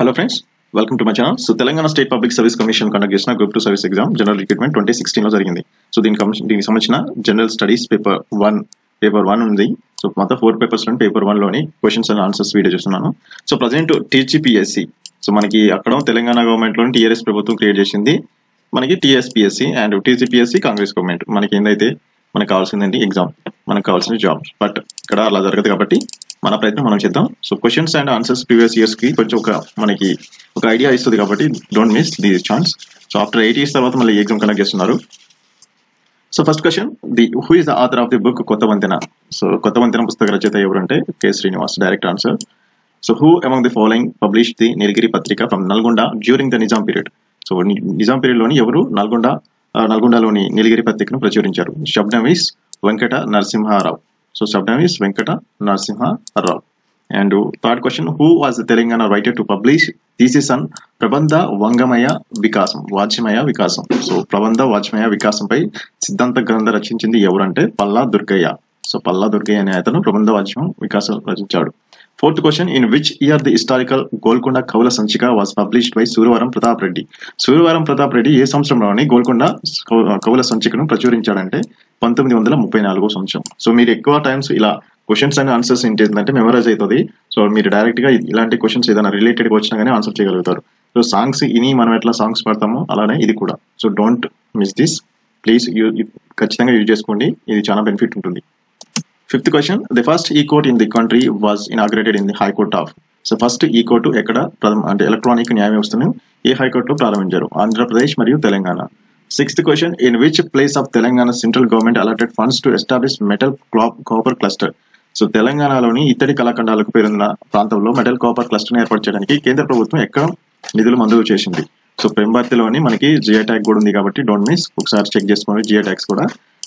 Hello friends, welcome to my channel. So Telangana State Public Service Commission conduct చేసిన group 2 service exam general recruitment 2016 లో జరిగింది. So దీనికి సంబంధించిన general studies paper 1 ఉంది. So మొత్తం 4 papers లోని పేపర్ 1 లోని క్వశ్చన్స్ అండ్ ఆన్సర్స్ వీడియో చేస్తున్నాను. సో ప్రజెంట్ టీజీపీఎస్సీ, సో మనకి అక్కడ తెలంగాణ గవర్నమెంట్ లోని టీఆర్ఎస్ ప్రభుత్వం క్రియేట్ చేసింది. మనకి TSPSC and TGPSC Congress government. మనకి ఏందైతే మనకు కావాల్సిందండి ఎగ్జామ్, మనకు కావాల్సిన జాబ్. బట్ ఇక్కడ అలా జరగదు కాబట్టి మన ప్రయత్నం మనం చేద్దాం. So questions and answers previous years కి కొంచెం మనకి ఒక ఐడియా ఇస్తుంది కాబట్టి don't miss the chance. So after 8 years తర్వాత మళ్ళీ ఎగ్జామ్ కండక్ట్ చేస్తున్నారు. So first question, who is the author of the book కొత్త వంతెన? సో కొత్త వంతెన పుస్తక రచయిత ఎవరంటే K Srinivas. Direct answer. So who among the following publish the Nilagiri Patrika from Nalgonda during the Nizam period? So Nizam period లోని ఎవరు నల్గొండలోని నీలగిరి పత్రికను ప్రచురించారు? Shabnavis Venkata Narasimharao. So Shabnavis Venkata Narasimharao. And third question, who was the Telangana writer to publish thesis on Prabandha వాజ్మయ వికాసం. సో ప్రబంధ వాజ్మయ వికాసంపై సిద్ధాంత గ్రంథం రచించింది ఎవరంటే పల్లా దుర్గయ్య. సో పల్లా దుర్గయ్య అనే అతను ప్రబంధ వాజ్మయ వికాసం రచించాడు. Fourth question, in which year the historical Golconda Kavula Sanchika was published by Suravaram Pratap Reddy? Suravaram Pratap Reddy ఏ సంవత్సరంలోని గోల్కొండ కవుల సంచికను ప్రచురించాడంటే 1934 సంవత్సరం. సో మీరు ఎక్కువ టైమ్స్ ఇలా క్వశ్చన్స్ అండ్ ఆన్సర్స్ ఏంటంటే మెమరైజ్ అవుతుంది. సో మీరు డైరెక్ట్ గా ఇలాంటి క్వశ్చన్స్ ఏదైనా రిలేటెడ్ గా వచ్చినా కానీ ఆన్సర్ చేయగలుగుతారు. సో సాంగ్స్ మనం ఎట్లా సాంగ్స్ పాడతామో అలానే ఇది కూడా. So don't miss this, please ఖచ్చితంగా యూజ్ చేసుకోండి, ఇది చాలా బెనిఫిట్ ఉంటుంది. ఫిఫ్త్ క్వశ్చన్, ది ఫస్ట్ ఈ court in the country was inaugurated in the high court of? So first ఈ కోర్టు ఎక్కడ అంటే ఎలక్ట్రానిక్ న్యాయ వ్యవస్థను ఏ హైకోర్టులో ప్రారంభించారు? ఆంధ్రప్రదేశ్ మరియు Telangana. Sixth question, in which place of Telangana central government allotted funds to establish metal copper cluster? So తెలంగాణలోని ఇత్తడి కళాఖండాలకు పేరున్న ప్రాంతంలో మెటల్ కాపర్ క్లస్టర్ ఏర్పాటు చేయడానికి కేంద్ర ప్రభుత్వం ఎక్కడ నిధులు మంజూరు చేసింది? సో పెంబర్తిలోని మనకి జియో ట్యాగ్ కూడా ఉంది కాబట్టి డోంట్ మిస్, ఒకసారి చెక్ చేసుకోండి జియో ట్యాగ్స్ కూడా.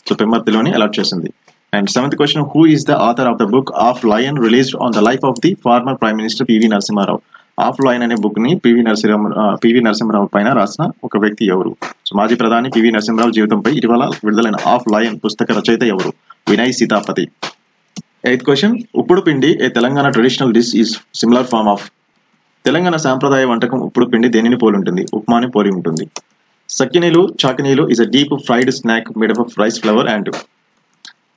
సో పెంబర్తిలోని అలాట్ చేసింది. And seventh question, who is the author of the book of Lion released on the life of the former Prime Minister P.V. Narasimha Rao? Of line అనే book ని PV Narasimharao పైన రాసిన ఒక వ్యక్తి ఎవరు? So మాజీ ప్రధాని పివి నరసింహరావు జీవితంపై ఇటీవల విడుదలైన ఆఫ్ లయన్ పుస్తక రచయిత ఎవరు? Vinay Sitapati. Eighth question, Uppudu Pindi a Telangana traditional dish is similar form of? Telangana సాంప్రదాయ వంటకం ఉప్పుడు పిండి దేనిని పోలి ఉంటుంది? ఉప్మాని పోలి ఉంటుంది. Sakinalu Chakinalu is a deep fried snack made of rice flour and.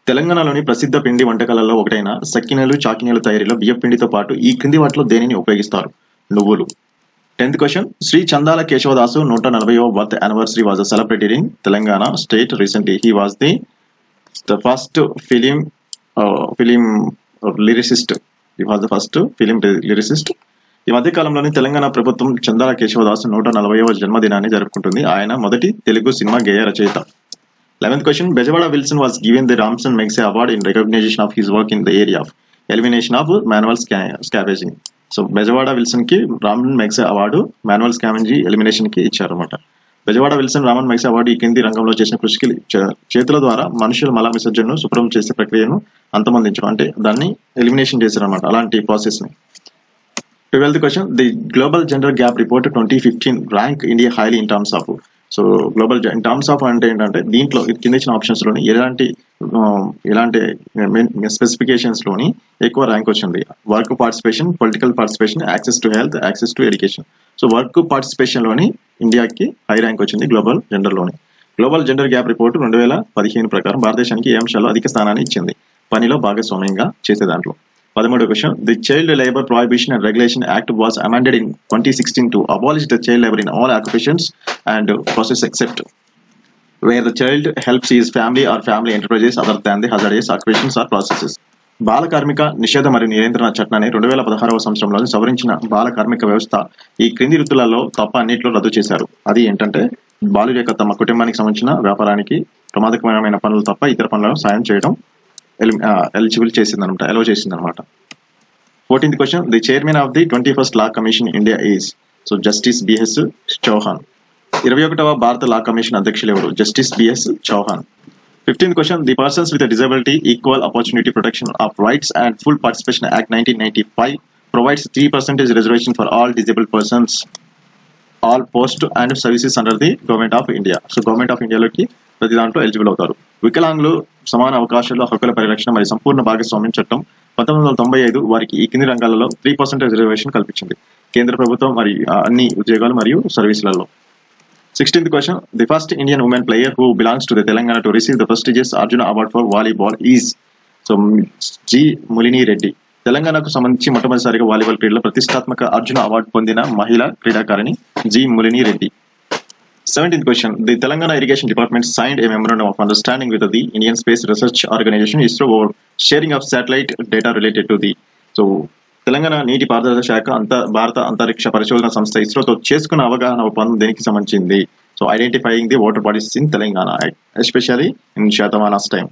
తెలంగాణలోని ప్రసిద్ధ పిండి వంటకాలలో ఒకటైన సక్కినలు చాకినీల తయారీలో బియ్య పిండితో పాటు ఈ క్రింది వాటిలో దేనిని ఉపయోగిస్తారు? నువ్వులు. 10th క్వశ్చన్, శ్రీ చందాల కేశవదాసు 140వ birth anniversary was celebrated in Telangana state recently. He was the first film lyricist. ఈ మధ్య కాలంలోని తెలంగాణ ప్రభుత్వం చందాల కేశవదాసు 140వ జన్మదినాన్ని జరుపుకుంటుంది. ఆయన మొదటి తెలుగు సినిమా గేయ రచయిత. 11th question, Bejawada Wilson was given the Ramson Magsaysay Award in recognition of his work in the area of elimination of manual scavenging. So Bezawada Wilson కి Ramon Magsaysay award manual scavenging elimination కి ఇచ్చారన్నమాట. Bezawada Wilson Ramon Magsaysay award ఈ కింది రంగంలో చేసిన కృషికి చేతుల ద్వారా మనుషుల మల విసర్జనను శుభ్రం చేసే ప్రక్రియను అంతమొందించడం, అంటే దాన్ని ఎలిమినేషన్ చేశారన్నమాట, అలాంటి ప్రాసెస్ ని. 12th question, the global gender gap report 2015 rank India highly in terms of. So global in terms of అంటే ఏంటంటే దీంట్లో కింద ఇచ్చిన ఆప్షన్స్ లోని ఎలాంటి స్పెసిఫికేషన్స్ లోని ఎక్కువ ర్యాంక్ వచ్చింది? Work participation, political participation, access to health, access to education. So work participation లోని ఇండియాకి హై ర్యాంక్ వచ్చింది గ్లోబల్ జెండర్ లోని. గ్లోబల్ జెండర్ గ్యాప్ రిపోర్ట్ 2015 ప్రకారం భారతదేశానికి ఏ అంశాల్లో అధిక స్థానాన్ని ఇచ్చింది? పనిలో భాగస్వామ్యంగా చేసే దాంట్లో. 13వ question, the child labour prohibition and regulation act was amended in 2016 to abolish the child labour in all occupations and process except where the child helps his family or family enterprises other than the hazardous occupations or processes. బాల కార్మిక నిషేధ మరియు నియంత్రణ చట్టాన్ని 2016వ సంవత్సరంలో సవరించిన బాల కార్మిక వ్యవస్థ ఈ క్రింది వృత్తులలో తప్ప అన్నింటిలో రద్దు చేశారు. అది ఏంటంటే బాలుల యొక్క తమ కుటుంబానికి సంబంధించిన వ్యాపారానికి ప్రమాదకరమైన పనులు తప్ప ఇతర పనులను సాయం చేయడం ఎలిజిబుల్ చేసిందనమాట, అలౌ చేసిందనమాట. 14th question, the chairman of the 21st law commission India is? So justice BS Chauhan. 21వ భారత లా కమిషన్ అధ్యక్షులు ఎవరు? Justice BS Chauhan. 15th question, the persons with disability equal opportunity protection of rights and full participation act 1995 provides 3% reservation for all disabled persons all post and services under the government of India. So government of ఇండియాలోకి ప్రతి దాంట్లో eligible అవుతారు. వికలాంగులు సమాన అవకాశాలు, హక్కుల పరిరక్షణ మరియు సంపూర్ణ భాగస్వామ్యం చట్టం 1995 వారికి ఈ కింది రంగాలలో 3% రిజర్వేషన్ కల్పించింది. కేంద్ర ప్రభుత్వం మరియు అన్ని ఉద్యోగాలు మరియు సర్వీసులలో. 16th question, the first Indian woman player who belongs to the Telangana to receive the prestigious Arjuna Award for volleyball is so G. Mulini Reddy. తెలంగాణకు సంబంధించి మొట్టమొదటిసారిగా వాలీబాల్ క్రీడలో ప్రతిష్టాత్మక అర్జున అవార్డు పొందిన మహిళా క్రీడాకారిణి G Mulini Reddy. 17th question, the Telangana Irrigation Department signed a memorandum of understanding with the Indian Space Research Organization ISRO over sharing of satellite data related to the so Telangana నీటి పారుదల శాఖ భారత అంతరిక్ష పరిశోధన సంస్థ ఇస్రోతో చేసుకున్న అవగాహన ఒప్పందం దేనికి సంబంధించింది? So identifying the water bodies in Telangana especially in Shatamanas time.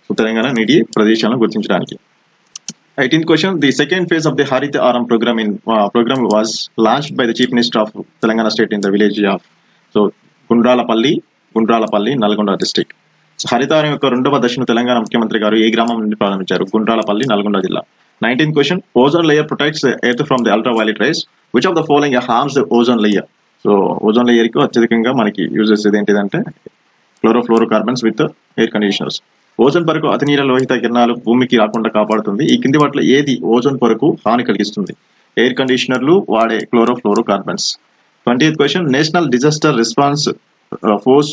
So Telangana నీటి ప్రదేశాలను గుర్తించడానికి. 18th question, the second phase of the Harit Aram program was launched by the Chief Minister of Telangana State in the village of so Gundrallapalli Nalgonda district. So Haritharam యొక్క రెండవ దశను తెలంగాణ ముఖ్యమంత్రి గారు ఏ గ్రామం నుండి ప్రారంభించారు? గుండ్రాలపల్లి నల్గొండ జిల్లా. 19th question, ozone layer protects the earth from the ultraviolet rays. Which of the following harms the ozone layer? So ozone layer కి అత్యధికంగా మనకి యూజ్ చేసేది ఏంటిదంటే chlorofluorocarbons with air conditioners. Ozone పొరకు అతి నీల లోహిత కిరణాలు భూమికి రాకుండా కాపాడుతుంది. ఈ కింది వాటిలో ఏది ఓజోన్ పొరకు హాని కలిగిస్తుంది? ఎయిర్ కండిషనర్లు వాడే chlorofluorocarbons. 20th question, national disaster response force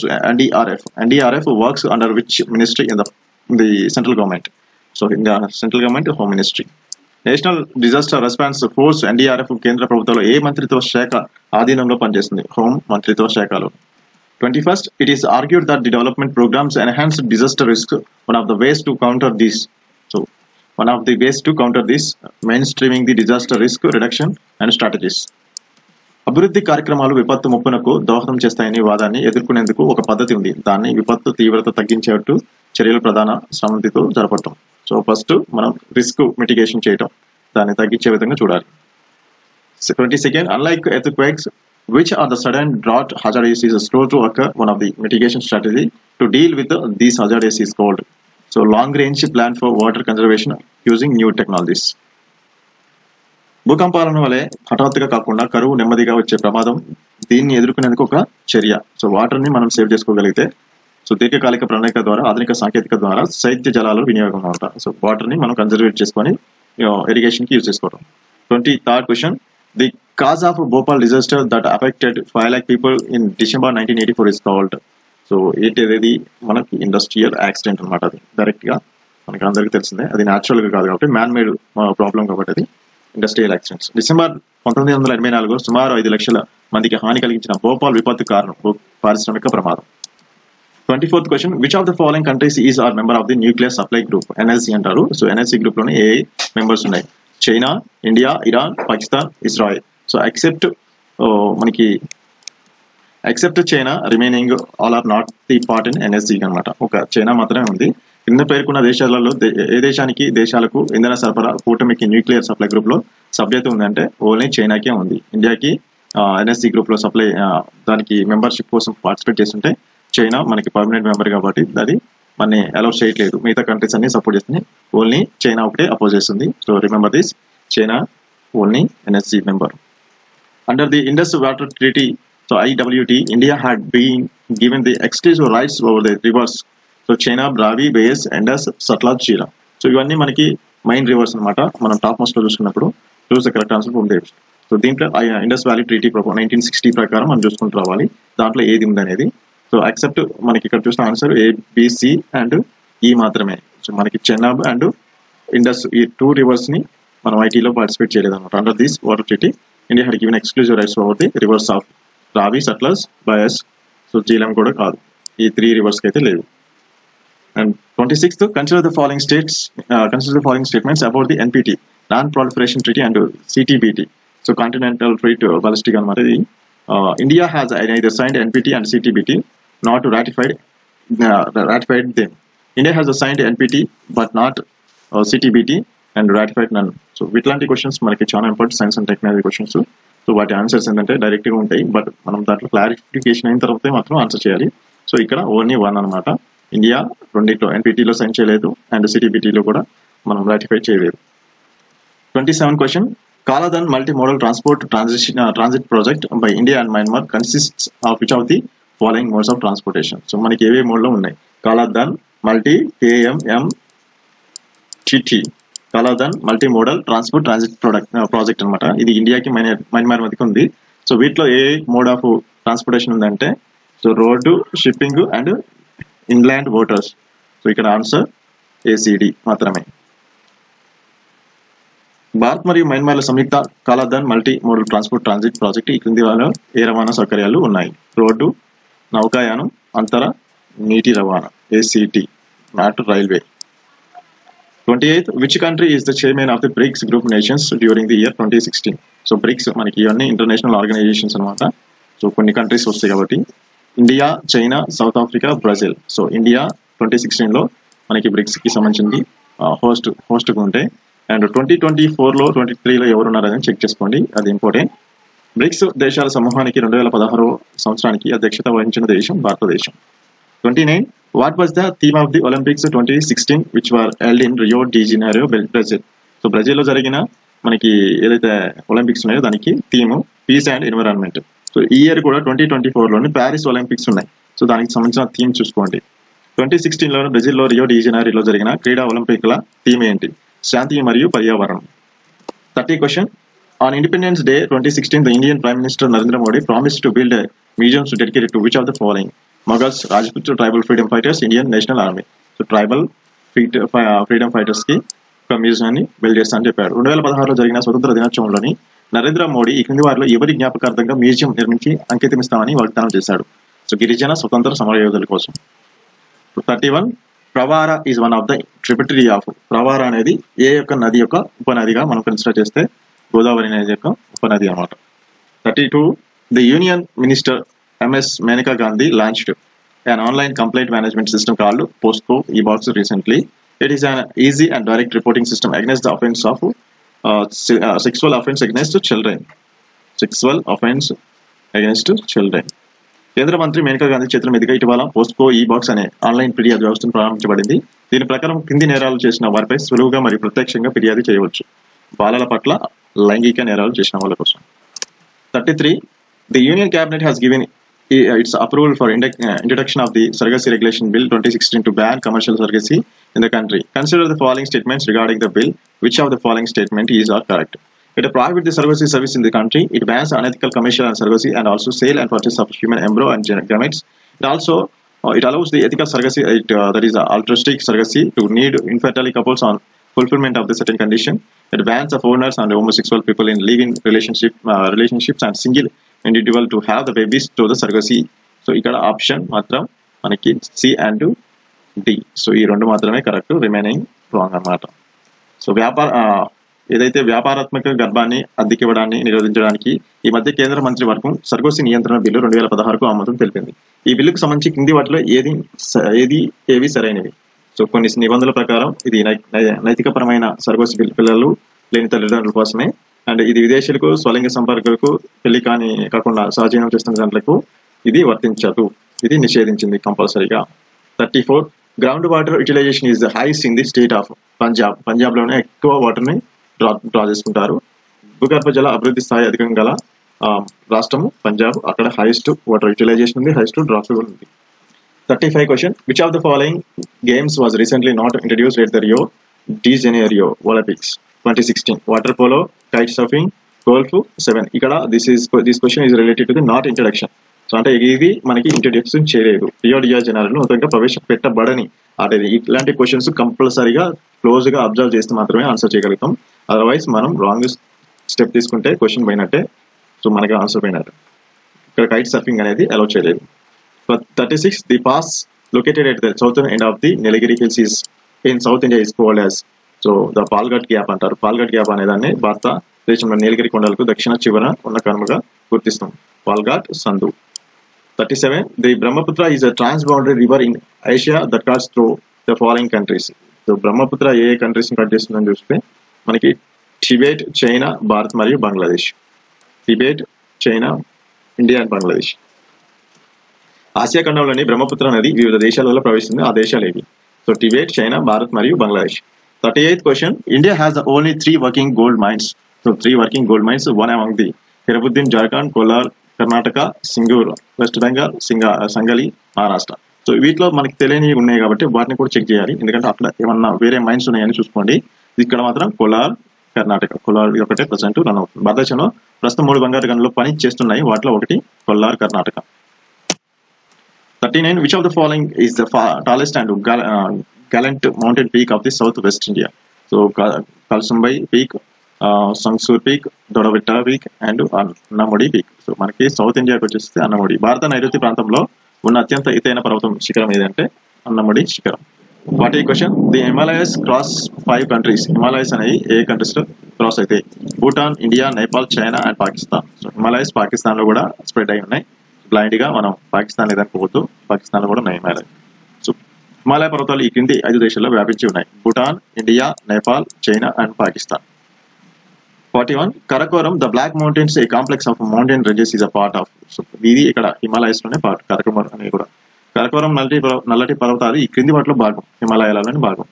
NDRF works under which ministry in the central government? So in the central government home ministry. National disaster response force NDRF కేంద్ర ప్రభుత్వంలో ఏ మంత్రిత్వ శాఖ ఆధీనంలో పనిచేస్తుంది? హోమ్ మంత్రిత్వ శాఖలో. 21st, it is argued that the development programs enhance disaster risk. One of the ways to counter this mainstreaming the disaster risk reduction and strategies. అభివృద్ధి కార్యక్రమాలు విపత్తు ముప్పునకు దోహదం చేస్తాయని వాదాన్ని ఎదుర్కొనేందుకు ఒక పద్ధతి ఉంది. దాన్ని విపత్తు తీవ్రత తగ్గించేట్టు చర్యలు ప్రధాన సమితితో జరపడం. సో ఫస్ట్ మనం రిస్క్ మిటిగేషన్ చేయటం, దాన్ని తగ్గించే విధంగా చూడాలి. 22nd, unlike earthquakes, which are the sudden drought hazards is slow to occur, one of the mitigation strategy to deal with these hazards is called so long range plan for water conservation using new technologies. భూకంపాలను వలె హఠాత్తుగా కాకుండా కరువు నెమ్మదిగా వచ్చే ప్రమాదం, దీన్ని ఎదుర్కొనేందుకు ఒక చర్య. సో వాటర్ ని మనం సేవ్ చేసుకోగలిగితే సో దీర్ఘకాలిక ప్రణాళిక ద్వారా ఆధునిక సాంకేతిక ద్వారా శైత్య జలాల వినియోగం అనమాట. సో వాటర్ ని మనం కన్జర్వేట్ చేసుకొని ఇరిగేషన్ కి యూజ్ చేసుకోవడం. 23rd question, the cause of Bhopal disaster that affected 5 lakh people in December 1984 is called so ఏంటి మనకి ఇండస్ట్రియల్ యాక్సిడెంట్ అనమాట. అది డైరెక్ట్ గా మనకి అందరికీ తెలిసిందే, అది న్యాచురల్ గా కాదు కాబట్టి మ్యాన్ మేడ్ ప్రాబ్లం కాబట్టి అది ఇండస్ట్రియల్ యాక్సిడెంట్స్. డిసెంబర్ 1984 సుమారు 5 లక్షల మందికి హాని కలిగించిన భోపాల్ విపత్తు కారణం పారిశ్రామిక ప్రమాదం. 24th question, which of the following countries is or member of the nuclear supply group? NLC అంటారు. సో NLC గ్రూప్ లోనే ఏ మెంబర్స్ ఉన్నాయి? China, India, Iran, Pakistan, Israel. So except China, remaining all are not the part in NLC అనమాట. ఒక China మాత్రమే ఉంది. కింద పేర్కొన్న దేశాలలో ఏ దేశాలకు ఇంధన సరఫరా కూటమికి న్యూక్లియర్ సప్లై గ్రూప్ లో సభ్యత ఉందంటే ఓన్లీ చైనాకే ఉంది. ఇండియాకి NLC గ్రూప్ లో సప్లై దానికి మెంబర్షిప్ కోసం పార్టిసిపేట్ చేస్తుంటే చైనా మనకి పర్మనెంట్ మెంబర్ కాబట్టి అది మనని అలౌ చేయట్లేదు. మిగతా కంట్రీస్ అన్ని సపోర్ట్ చేస్తుంది, ఓన్లీ చైనా ఒకటే అపోజ్ చేస్తుంది. So remember this, China only NLC member. Under the Indus water treaty so IWT, India had been given the exclusive rights over the rivers. So China, Ravi, Beas, Indus, Sutlej, Chira. So ఇవన్నీ మనకి mine reverse అనమాట. మనం top most లో చూసుకున్నప్పుడు choose the correct answer ఉండేది. So దీంట్లో Indus valley treaty 1960 ప్రకారం మనం చూసుకుంటూ రావాలి దాంట్లో ఏది ఉంది అనేది. సో యాక్సెప్ట్ మనకి ఇక్కడ చూసిన ఆన్సర్ ABC అండ్ E మాత్రమే. సో మనకి చెనాబ్ అండ్ ఇండస్ ఈ 2 రివర్స్ ని మనం ఐటీలో పార్టిసిపేట్ చేయలేదు అనమాట. Under this water treaty India had given exclusive rights over the reverse of రావి, సట్లజ్, బయస్. సో జీలం కూడా కాదు, ఈ 3 రివర్స్ కి అయితే లేవు. And 26th, consider the following statements about the NPT, Non-Proliferation Treaty, and CTBT. So Continental Trade Ballistic and Marine. India has neither signed NPT and CTBT, not ratified them. India has signed NPT but not CTBT and ratified none. So Vitlanti questions మనకి చాలా important science and technology questions. So వాటి answers ఏంటంటే direct గా ఉంటాయి, but మనం దాంట్లో clarification అయిన తర్వాత మాత్రం ఆన్సర్ చేయాలి. సో ఇక్కడ ఓన్లీ 1 అనమాట. ఇండియా రెండిట్లో NPTలో సైన్ చేయలేదు అండ్ CTBTలో కూడా మనం రాటిఫై చేయలేదు. 27th question, Kaladan multimodal transit project by India and Myanmar consists of which of the following modes of transportation? So మనకి ఏవే మోడ్ లో ఉన్నాయి? Kaladan, multi, KMM, TT, Kaladan multi modal transport transit project అనమాట. ఇది ఇండియాకి Myanmar మధ్యకి ఉంది. So వీటిలో ఏ మోడ్ ఆఫ్ ట్రాన్స్పోర్టేషన్ ఉందంటే so road, shipping and inland waters. So ఇక్కడ ఆన్సర్ ఏసీడీ మాత్రమే. భారత్ మరియు మయన్మార్ల సంయుక్త Kaladan multi modal transport transit project ఈ క్రింది వాళ్ళ ఏ రవాణా సౌకర్యాలు ఉన్నాయి? రోడ్డు, నౌకాయానం, అంతర నీటి రవాణా. ACT not railway. 28th, which country is the chairman of the BRICS group nations during the year 2016? So BRICS మనకి ఇవన్నీ ఇంటర్నేషనల్ ఆర్గనైజేషన్స్ అనమాట. సో కొన్ని కంట్రీస్ వస్తాయి కాబట్టి India, China, South Africa, Brazil. So India 2016లో మనకి బ్రిక్స్ కి సంబంధించింది హోస్ట్ ఉంటే, అండ్ 2024లో 23లో ఎవరు ఉన్నారని చెక్ చేసుకోండి, అది ఇంపార్టెంట్. బ్రిక్స్ దేశాల సమూహానికి 2016 సంవత్సరానికి అధ్యక్షత వహించిన దేశం భారతదేశం. 29, what was the theme of the Olympics 2016 which were held in Rio de Janeiro, Brazil? So బ్రెజిల్లో జరిగిన మనకి ఏదైతే ఒలింపిక్స్ ఉన్నాయో దానికి theme peace and environment. So ఈ ఇయర్ కూడా 2024లోని ప్యారిస్ ఒలింపిక్స్ ఉన్నాయి. సో దానికి సంబంధించిన థీమ్ చూసుకోండి. 2016లో బ్రెజిల్లో రియో డి జనైరోలో జరిగిన క్రీడా ఒలింపిక్ల థీమ్ ఏంటి? శాంతి మరియు పర్యావరణం. 30 question. On Independence Day 2016, the Indian Prime Minister Narendra Modi promised to build a museum dedicated to which of the following? Mughals, Rajput, tribal freedom fighters, Indian National Army. So tribal freedom fighters కి ఒక మ్యూజియాన్ని build చేస్తా అని చెప్పాడు. 2016లో జరిగిన స్వతంత్ర దినోత్సవంలోని నరేంద్ర మోడీ ఈ క్రింది వారిలో ఎవరి జ్ఞాపకార్థంగా మ్యూజియం నిర్మించి అంకితమిస్తామని వాగ్దానం చేశాడు? సో గిరిజన స్వతంత్ర సమరయోధుల కోసం. 31, Pravara is one of the tributary of. Pravara అనేది ఏ యొక్క నది యొక్క ఉపనదిగా మనం కన్సిడర్ చేస్తే గోదావరి నది యొక్క ఉపనది అన్నమాట. 32, the union minister MS Maneka Gandhi launched an online complaint management system called POSCO e-box recently. It is an easy and direct reporting system against the offense of sexual offense against children. Sexual offense against children. కేంద్ర మంత్రి మేనకా గాంధీ చేతుల మీదుగా ఇటీవల POSCO ఈ box అనే online ఫిర్యాదు వ్యవస్థను ప్రారంభించబడింది. దీని ప్రకారం కింది నేరాలు చేసిన వారిపై సులువుగా మరియు ప్రత్యక్షంగా ఫిర్యాదు చేయవచ్చు. బాలల పట్ల లైంగిక నేరాలు చేసిన వాళ్ళ కోసం. 33, the Union Cabinet has given its approval for introduction of the Surrogacy Regulation Bill 2016 to ban commercial surrogacy in the country. Consider the following statements regarding the bill. Which of the following statement is correct? It prohibits the surrogacy service in the country. It bans unethical commercial and surrogacy and also sale and purchase of human embryo and gametes. It also it allows the ethical surrogacy, that is altruistic surrogacy, to need infertile couples on fulfillment of the certain condition. It bans the foreigners and homosexual people in living relationships and single individual to have the babies to the surrogacy. So ఇక్కడ option మాత్రం మనకి C and D. So ఈ రెండు మాత్రమే correct, remaining wrong అన్నమాట. So ఏదైతే వ్యాపారాత్మక గర్భాన్ని అద్దెకివ్వడాన్ని నిరోధించడానికి ఈ మధ్య కేంద్ర మంత్రివర్గం సర్గోసి నియంత్రణ బిల్లు 2016కు ఆమోదం తెలిపింది. ఈ బిల్లుకు సంబంధించి కింది వాటిలో ఏవి సరైనవి? సో కొన్ని నిబంధనల ప్రకారం ఇది నైతికపరమైన సర్గోసి పిల్లలు లేని తల్లిదండ్రుల కోసమే, అండ్ ఇది విదేశీయులకు, స్వలింగ సంపర్కులకు, పెళ్లి కాకుండా సహజీవనం చేస్తున్న దాంట్లకు ఇది వర్తించదు, ఇది నిషేధించింది కంపల్సరీగా. 34, ground water utilisation is the highest in the state of Punjab. Punjab లోనే ఎక్కువ వాటర్ ని డ్రా చేసుకుంటారు. భూగర్భ జల అభివృద్ధి స్థాయి అధికంగా గల రాష్ట్రము పంజాబ్. అక్కడ హైయెస్ట్ వాటర్ యూటిలైజేషన్ ఉంది, హైయెస్ట్ డ్రాప్ ఉంది. 35 question. Which of the following games was recently not introduced at the Rio de Janeiro Olympics 2016? Water polo, kite surfing, golf. 7. ఇక్కడ this question is related to the not introduction. So అంటే ఇది మనకి introduction చేయలేదు, Rio de జనైరోలో నూతనంగా ప్రవేశపెట్టబడని. అంటే ఇలాంటి questions కంపల్సరీగా close గా అబ్జర్వ్ చేస్తే మాత్రమే ఆన్సర్ చేయగలుగుతాం. అదర్వైజ్ మనం రాంగ్ స్టెప్ తీసుకుంటే క్వశ్చన్ పోయినట్టే, సో మనకి ఆన్సర్ పోయినట్టే. ఇక్కడ కైట్ సర్ఫింగ్ అనేది అలౌ చేయలేదు. 36, the pass located at the southern end of the Nilgiri Hills is in South India is called as, so the Palghat Gap అంటారు. పాల్ఘట్ gap అనే దాన్ని భారతదేశంలో నీలగిరి కొండలకు దక్షిణ చివర ఉన్న కనుమగా గుర్తిస్తాం. పాల్ఘాట్ సందు. 37, the Brahmaputra is a transboundary river in Asia that cuts through the following countries. So Brahmaputra ఏ కంట్రీస్ ని కట్ చేస్తుందని చూస్తే మనకి టిబెట్, చైనా, భారత్ మరియు Bangladesh. Tibet, China, India and Bangladesh. Asia ఖండంలోని బ్రహ్మపుత్ర నది వివిధ దేశాలలో ప్రవేశిస్తుంది. ఆ దేశాలు ఏవి? సో టిబెట్, చైనా, భారత్ మరియు Bangladesh. 38th question. India has the only 3 working gold mines. So 3 working gold mines, one among the Hirabuddin, Jharkhand, Kolar, Karnataka, Singur, West Bengal, Sangali, Maharashtra. So వీటిలో మనకి తెలియనివి ఉన్నాయి కాబట్టి వాటిని కూడా చెక్ చేయాలి, ఎందుకంటే అక్కడ ఏమన్నా వేరే మైన్స్ ఉన్నాయని చూసుకోండి. ఇక్కడ మాత్రం కోలార్ కర్ణాటక. కోలార్ ఒకటే ప్రజెంట్ రన్ అవుతుంది. భారతదేశంలో ప్రస్తుతం 3 బంగారు గనులు పని చేస్తున్నాయి. వాటిలో ఒకటి Kolar Karnataka. 39. Which of the following is the tallest and gallant mountain peak of the southwest India? So Kalsumbai Peak, Sangsur Peak, Dodavetta Peak and Annamudi Peak. So మనకి సౌత్ ఇండియాకి వచ్చేస్తే అన్నమడి. భారత నైరుతి ప్రాంతంలో ఉన్న అత్యంత ఎత్తైన పర్వతం శిఖరం ఏదంటే అన్నమడి శిఖరం. 40 question. The Himalayas cross 5 countries. Himalayas అనేవి ఏ కంట్రీస్ లో క్రాస్ అయితే? Bhutan, India, Nepal, China and Pakistan. So Himalayas Pakistan లో కూడా స్ప్రెడ్ అయి ఉన్నాయి. బ్లైండ్ గా మనం పాకిస్తాన్ లేదనుకోవద్దు, పాకిస్తాన్ లో కూడా ఉన్నాయి హిమాలయ. సో హిమాలయ పర్వతాలు ఈ క్రింది 5 దేశాల్లో వ్యాపించి ఉన్నాయి: Bhutan, India, Nepal, China and Pakistan. 41. Karakoram, the black mountains a complex of mountain ranges is a part of. So ఇది ఇక్కడ హిమాలయస్ లోనే పార్ట్. కరకోరం అనేది కూడా. కరకోరం నల్లటి పర్వతాలు ఈ క్రింది వాటిలో భాగం, హిమాలయాలలోని భాగం.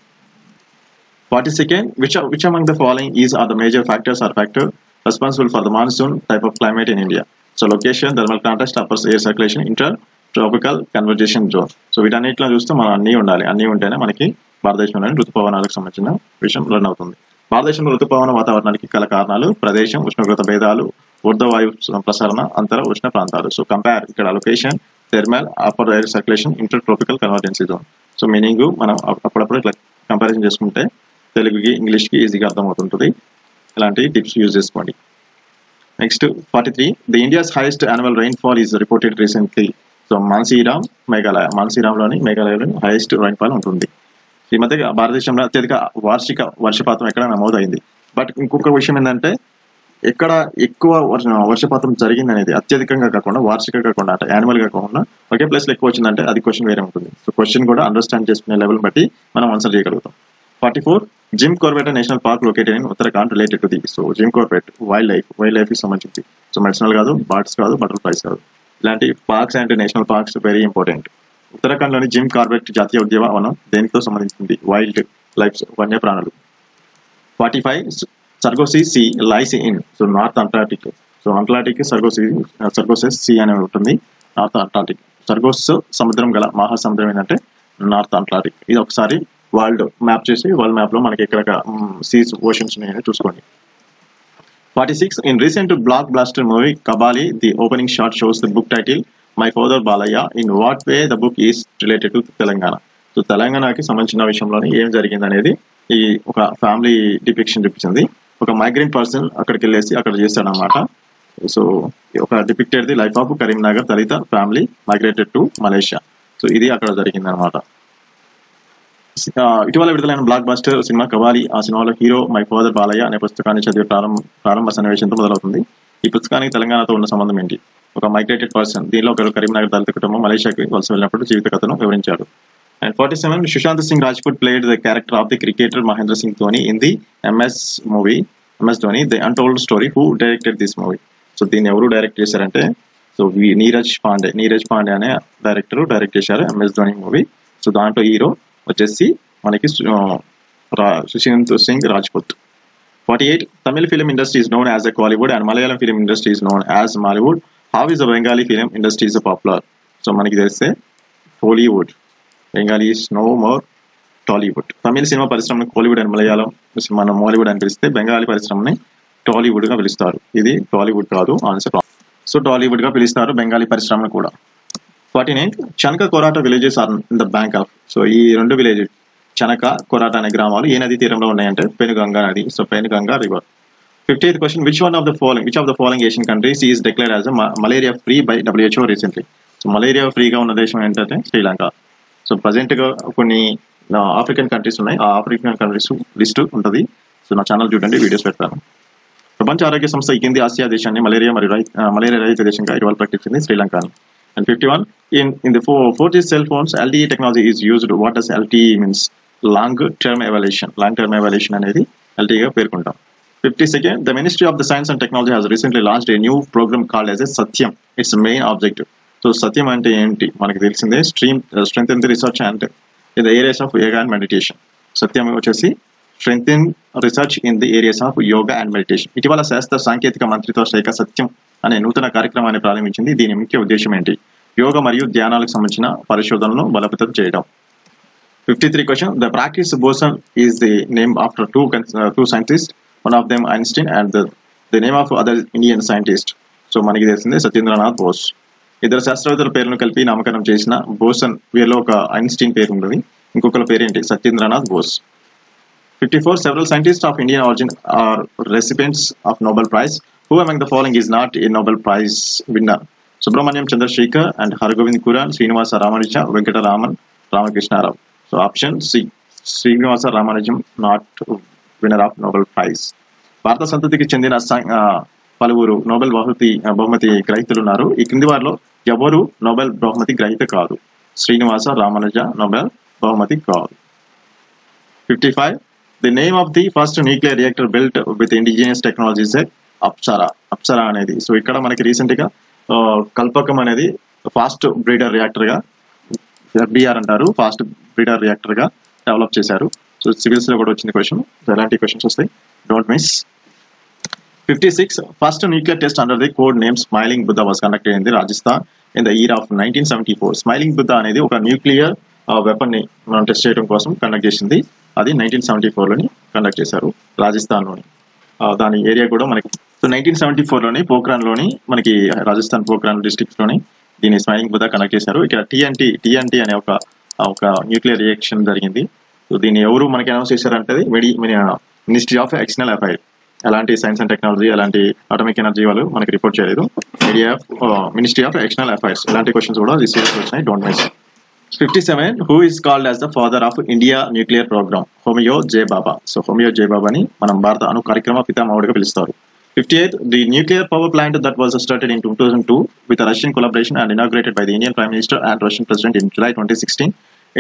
42. Which among the following are the major factors or factor responsible for the monsoon type of climate in India? So location, thermal contrast, upper air circulation, intertropical convergence zone. So వీటన్నిటిలో చూస్తే మనం అన్నీ ఉండాలి. అన్నీ ఉంటేనే మనకి భారతదేశంలోని ఋతుపవనాలకు సంబంధించిన విషయం రన్ అవుతుంది. భారతదేశంలో ఋతుపవన వాతావరణానికి గల కారణాలు: ప్రదేశం, ఉష్ణోగ్రత భేదాలు, ఊర్ధ్వవాయు ప్రసరణ, అంతర ఉష్ణ ప్రాంతాలు. సో కంపేర్ ఇక్కడ location, thermal, upper air circulation, intertropical convergence zone. So meaning మనం అప్పుడప్పుడు ఇట్లా కంపారిజన్ చేసుకుంటే తెలుగుకి ఇంగ్లీష్కి ఈజీగా అర్థమవుతుంటుంది. ఇలాంటి టిప్స్ యూజ్ చేసుకోండి. Next 43. The India's highest annual rainfall is reported recently. So Mawsynram, Meghalaya. మాన్సీరామ్లోని మేఘాలయలోని హైయెస్ట్ రైన్ఫాల్ ఉంటుంది. ఈ మధ్య భారతదేశంలో అత్యధిక వార్షిక వర్షపాతం ఎక్కడ నమోదైంది. బట్ ఇంకొక విషయం ఏంటంటే ఎక్కడ ఎక్కువ వర్షపాతం జరిగింది అనేది అత్యధికంగా కాకుండా, వార్షిక కాకుండా, అంటే యాన్యువల్ గా కాకుండా ఒకే ప్లేస్ లో ఎక్కువ వచ్చిందంటే అది క్వశ్చన్ వేరే ఉంటుంది. సో క్వశ్చన్ కూడా అండర్స్టాండ్ చేసుకునే లెవెల్ బట్టి మనం ఆన్సర్ చేయగలుగుతాం. 44. Jim Corbett national park located in Uttarakhand related to the. So Jim Corbett wild life కి సంబంధించి. సో మెడిసినల్ కాదు, బర్డ్స్ కాదు, బటర్ఫ్లైస్ కాదు. ఇలాంటి parks and national parks very important. Uttarakhand లోని జిమ్ కార్బెట్ జాతీయ ఉద్యానవనం దేనితో సంబంధించింది? వైల్డ్ లైఫ్, వన్యప్రాణులు. 45. Sargasso sea lies in. So north Antarctic. So Antarctic Sargasso sea అనేది ఉంటుంది. North Antarctic. సర్గోస్ సముద్రం గల మహాసముద్రం ఏంటంటే నార్త్ అంటార్టిక్. ఇది ఒకసారి వరల్డ్ మ్యాప్ చేసి వరల్డ్ మ్యాప్ లో మనకి ఎక్కడ సీస్, ఓషన్స్ ఉన్నాయని చూసుకోండి. 46. In recent blockbuster movie Kabali, the opening shot shows the book title my father Balayya. In what way the book is related to Telangana. సో తెలంగాణకి సంబంధించిన విషయంలోనే ఏం జరిగింది అనేది ఈ ఒక ఫ్యామిలీ డిపిక్షన్ చూపించింది. ఒక మైగ్రెంట్ పర్సన్ అక్కడికి వెళ్ళేసి అక్కడ చేశాడు అనమాట. సో ఒక depicted the life of Karimnagar Dalit family migrated to Malaysia. So ఇది అక్కడ జరిగింది అనమాట. ఇటీవల విడుదలైన బ్లాక్ బస్టర్ సినిమా కవాలి. ఆ సినిమాలో హీరో మై ఫాదర్ బాలయ్య అనే పుస్తకాన్ని చదివే ప్రారంభ సన్నివేశంతో మొదలవుతుంది. ఈ పుస్తకానికి తెలంగాణతో ఉన్న సంబంధం ఏంటి? ఒక మైగ్రేటెడ్ పర్సన్, దీనిలో ఒకరు కరీంనగర్ దళిత కుటుంబం మలేషియాకి వలస వెళ్ళినప్పుడు జీవిత కథను వివరించాడు. And 47. Sushant Singh Rajput played the character of the cricketer Mahendra Singh Dhoni in the MS Dhoni, The Untold Story. Who directed this movie? So దీన్ని ఎవరు డైరెక్ట్ చేశారంటే నీరజ్ పాండే అనే డైరెక్ట్ చేశారు MS ధోని మూవీ. సో దాంట్లో హీరో వచ్చేసి మనకి Sushant Singh Rajput. 48. Tamil film industry is known as a Kollywood and Malayalam film industry is known as Mollywood. How is the Bengali film industry is popular? So మనకి తెలిస్తే Hollywood. Bengali is no more Tollywood. Tamil cinema పరిశ్రమని కోలీవుడ్ అని, మలయాళం మనం మాలీవుడ్ అని పిలిస్తే బెంగాలీ పరిశ్రమని టాలీవుడ్ గా పిలుస్తారు. ఇది టాలీవుడ్ కాదు ఆన్సర్. సో టాలీవుడ్ గా పిలుస్తారు బెంగాలీ పరిశ్రమను కూడా. 49. Chanaka Korata villages are in the bank of. So ఈ రెండు విలేజ్ చనక కొరాట అనే గ్రామాలు ఏ నది తీరంలో ఉన్నాయంటే పెనుగంగా నది. So Penganga river. 50th question. Which of the following Asian countries is declared as malaria free buy WHO recently. So malaria ఫ్రీగా ఉన్న దేశం ఏంటంటే శ్రీలంక. సో ప్రజెంట్ గా కొన్ని ఆఫ్రికన్ కంట్రీస్ ఉన్నాయి. ఆ ఆఫ్రికన్ కంట్రీస్ లిస్ట్ ఉంటుంది. సో నా ఛానల్ చూడండి, వీడియోస్ పెడతాను. ప్రపంచ ఆరోగ్య సంస్థ ఈ కింది ఆసియా దేశాన్ని మలేరియా రహిత దేశంగా ఇటీవల ప్రకటించింది శ్రీలంకను. And 51. In the 4G cell phones, LTE technology is used. What does LTE means? Long term evaluation అనేది LTE గా పేర్కొంటాం. 52. The Ministry of the Science and Technology has recently launched a new program called as a Satyam. Its main objective. So Satyam అంటే ఏంటి మనకి తెలిసిందే, strengthen the research and in the areas of yoga and meditation. సత్యం వచ్చేసి strengthen research in the areas of yoga and meditation. ఇటీవల శాస్త్ర సాంకేతిక మంత్రిత్వ శాఖ సత్యం అనే నూతన కార్యక్రమాన్ని ప్రారంభించింది. దీని ముఖ్య ఉద్దేశం ఏంటి? యోగ మరియు ధ్యానాలకు సంబంధించిన పరిశోధనలను బలోపేతం చేయడం. 53 question. The Brachis boson is the name after two scientists. One of them Einstein and the name of other Indian scientist. So మనకి తెలిసిందే సత్యేంద్రనాథ్ బోస్. ఇద్దరు శాస్త్రవేత్తల పేర్లను కలిపి నామకరణం చేసిన బోసన్ వీరిలో ఒక ఐన్స్టీన్ పేరు ఉంటుంది, ఇంకొకరి పేరు ఏంటి Satyendranath Bose. 54 Several scientists of Indian origin are recipients of Nobel Prize. Who among the following is not a Nobel Prize winner? Subramaniam Chandrasekhar and Hargovind Kuran, Srinivasa Ramanujan, Venkataraman, Ramakrishna Rao. So option C, Srinivasa Ramanujan not winner of Nobel Prize. భారత సంతతికి చెందిన పలువురు Nobel బహుమతి గ్రహీతలు ఉన్నారు. ఈ కింది వారిలో ఎవరు నోబెల్ బహుమతి గ్రహీత కాదు? శ్రీనివాస రామానుజ నోబెల్ బహుమతి కాదు. 55 The name of the first nuclear reactor built with indigenous technology is Apsara అనేది. సో ఇక్కడ మనకి రీసెంట్ గా కల్పకం అనేది ఫాస్ట్ బ్రీడర్ రియాక్టర్ గా FBR అంటారు, ఫాస్ట్ బ్రీడర్ రియాక్టర్ గా డెవలప్ చేశారు. సో సివిల్స్ లో కూడా వచ్చింది క్వశ్చన్, ఎలాంటి క్వశ్చన్స్ వస్తాయి, don't miss. 56 First nuclear test under the code name Smiling Buddha was conducted in the Rajasthan in the year of 1974. Smiling Buddha అనేది ఒక న్యూక్లియర్ వెపన్ ని మనం టెస్ట్ చేయడం కోసం కండక్ట్ చేసింది. అది 1974 లోని కండక్ట్ చేశారు రాజస్థాన్ లోని. దాని ఏరియా కూడా మనకి 1974 లోని పోఖ్రాన్ లోని మనకి రాజస్థాన్ పోఖ్రాన్ డిస్ట్రిక్ట్ లోని దీన్ని స్మైలింగ్ బుద్ధా కండక్ట్ చేశారు. ఇక్కడ టీఎన్టీ అనే ఒక న్యూక్లియర్ రియాక్షన్ జరిగింది. సో దీన్ని ఎవరు మనకి అనౌన్స్ చేశారంటే మినిస్ట్రీ ఆఫ్ ఎక్స్టర్నల్ అఫైర్. ఎలాంటి సైన్స్ అండ్ టెక్నాలజీ, ఎలాంటి అటామిక్ ఎనర్జీ వాళ్ళు మనకి రిపోర్ట్ చేయలేదు. Ministry of external affairs. ఇలాంటి క్వశ్చన్స్ కూడా ఈ సీరీస్ వచ్చినాయి, don't miss. 57 Who is called as the father of India nuclear program? Homi J. Bhabha. So Homi J. Bhabha ni మనం భారత అణు కార్యక్రమ పితామహుడిగా పిలుస్తారు. 58 The nuclear power plant that was started in 2002 with a Russian collaboration and inaugurated by the Indian Prime Minister and Russian President in July 2016.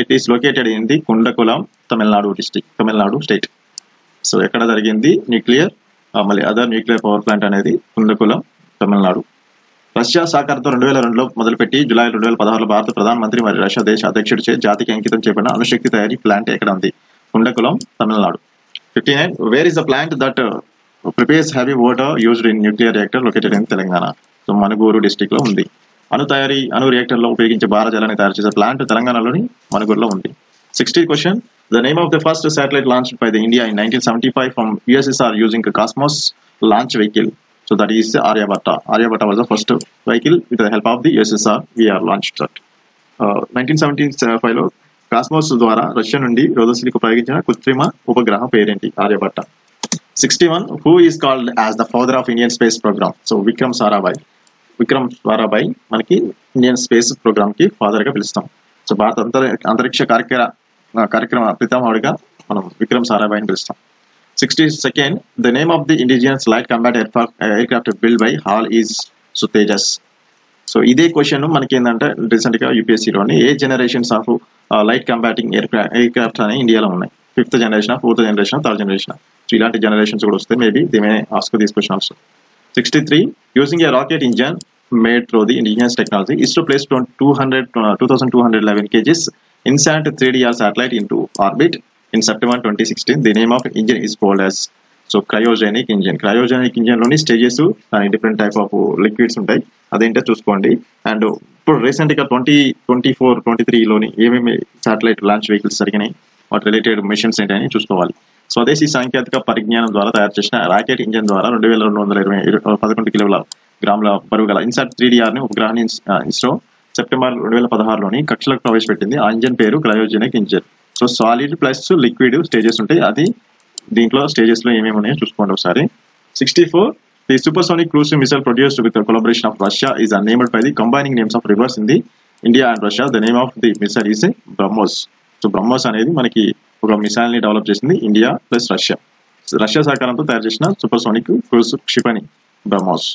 It is located in the Kundakulam, Tamil Nadu state. So ఎక్కడ జరిగింది nuclear మళ్ళీ other nuclear power plant అనేది కుందకులం, Tamil Nadu. Russia సహకారంతో 2002లో మొదలుపెట్టి July 2016లో భారత ప్రధానమంత్రి మరియు Russia దేశ అధ్యక్షుడిచే జాతికి అంకితం చేయబడిన అణుశక్తి తయారీ ప్లాంట్ ఎక్కడ ఉంది? కుండకులం, Tamil Nadu. 59 Where is the plant that prepares heavy water used in nuclear reactor located in Telangana? So Manuguru district లో ఉంది. అణు రియాక్టర్ లో ఉపయోగించే భార జలాన్ని తయారు చేసే ప్లాంట్ తెలంగాణలోని మనుగూరులో ఉంది. 60th question The name of the first satellite launched by the India in 1975 from USSR using a Cosmos launch vehicle. So that is Aryabhatta. Aryabhatta was the first vehicle with the help of the USSR. We are launched that. 1975 లో cosmos ద్వారా Russia నుండి రోదసిలికి ఉపయోగించిన కృత్రిమ ఉపగ్రహం పేరేంటి? Aryabhata. 61 Who is called as the father of Indian space program? So Vikram Sarabhai మనకి Indian space program కి father గా పిలుస్తాం. సో భారత అంతరిక్ష కార్యక్రమ పితామహుడిగా మనం విక్రమ్ సారాభాయ్ని పిలుస్తాం. 62nd The name of the indigenous light combat aircraft built by HAL is Tejas. So ఇదే క్వశ్చన్ మనకి ఏంటంటే రీసెంట్ గా యూపీఎస్సీలోని ఏ generations of light combating aircraft అని ఇండియాలో ఉన్నాయి? 5th generation, 4th generation, 3rd generation. So ఇలాంటి జనరేషన్స్ కూడా వస్తాయి, maybe they may ask these questions. 63 Using a rocket engine made through the indigenous technology, ISRO placed 2211 kgs INSAT 3DR satellite into orbit in September 2016. The name of engine is called as cryogenic engine. Cryogenic engine లోని stages different type of liquids ఉంటాయి, అదేంటో చూసుకోండి. And ఇప్పుడు recent గా 2024, 23 లోని ఏమేమి satellite launch vehicles జరిగినాయి, వాటి రిలేటెడ్ మిషన్స్ ఏంటని చూసుకోవాలి. స్వదేశీ సాంకేతిక పరిజ్ఞానం ద్వారా తయారు చేసిన రాకెట్ ఇంజిన్ ద్వారా 2211 గ్రాముల బరువు గల ఇన్సాట్ 3DR ని ఉపగ్రహాన్ని ఇస్రో సెప్టెంబర్ 2016లోని కక్షలకు ప్రవేశపెట్టింది. ఆ ఇంజిన్ పేరు cryogenic engine. So solid plus liquid stages ఉంటాయి, అది దీంట్లో స్టేజెస్ లో ఏమేమి ఉన్నాయో చూసుకోండి ఒకసారి. 64 The supersonic cruise missile produced with the collaboration of Russia is named by the combining names of rivers in the India and Russia. The name of the missile is BrahMos. So BrahMos అనేది మనకి ఒక missile ని develop చేసింది India plus Russia సహకారంతో తయారు చేసిన supersonic cruise క్షిపణి BrahMos.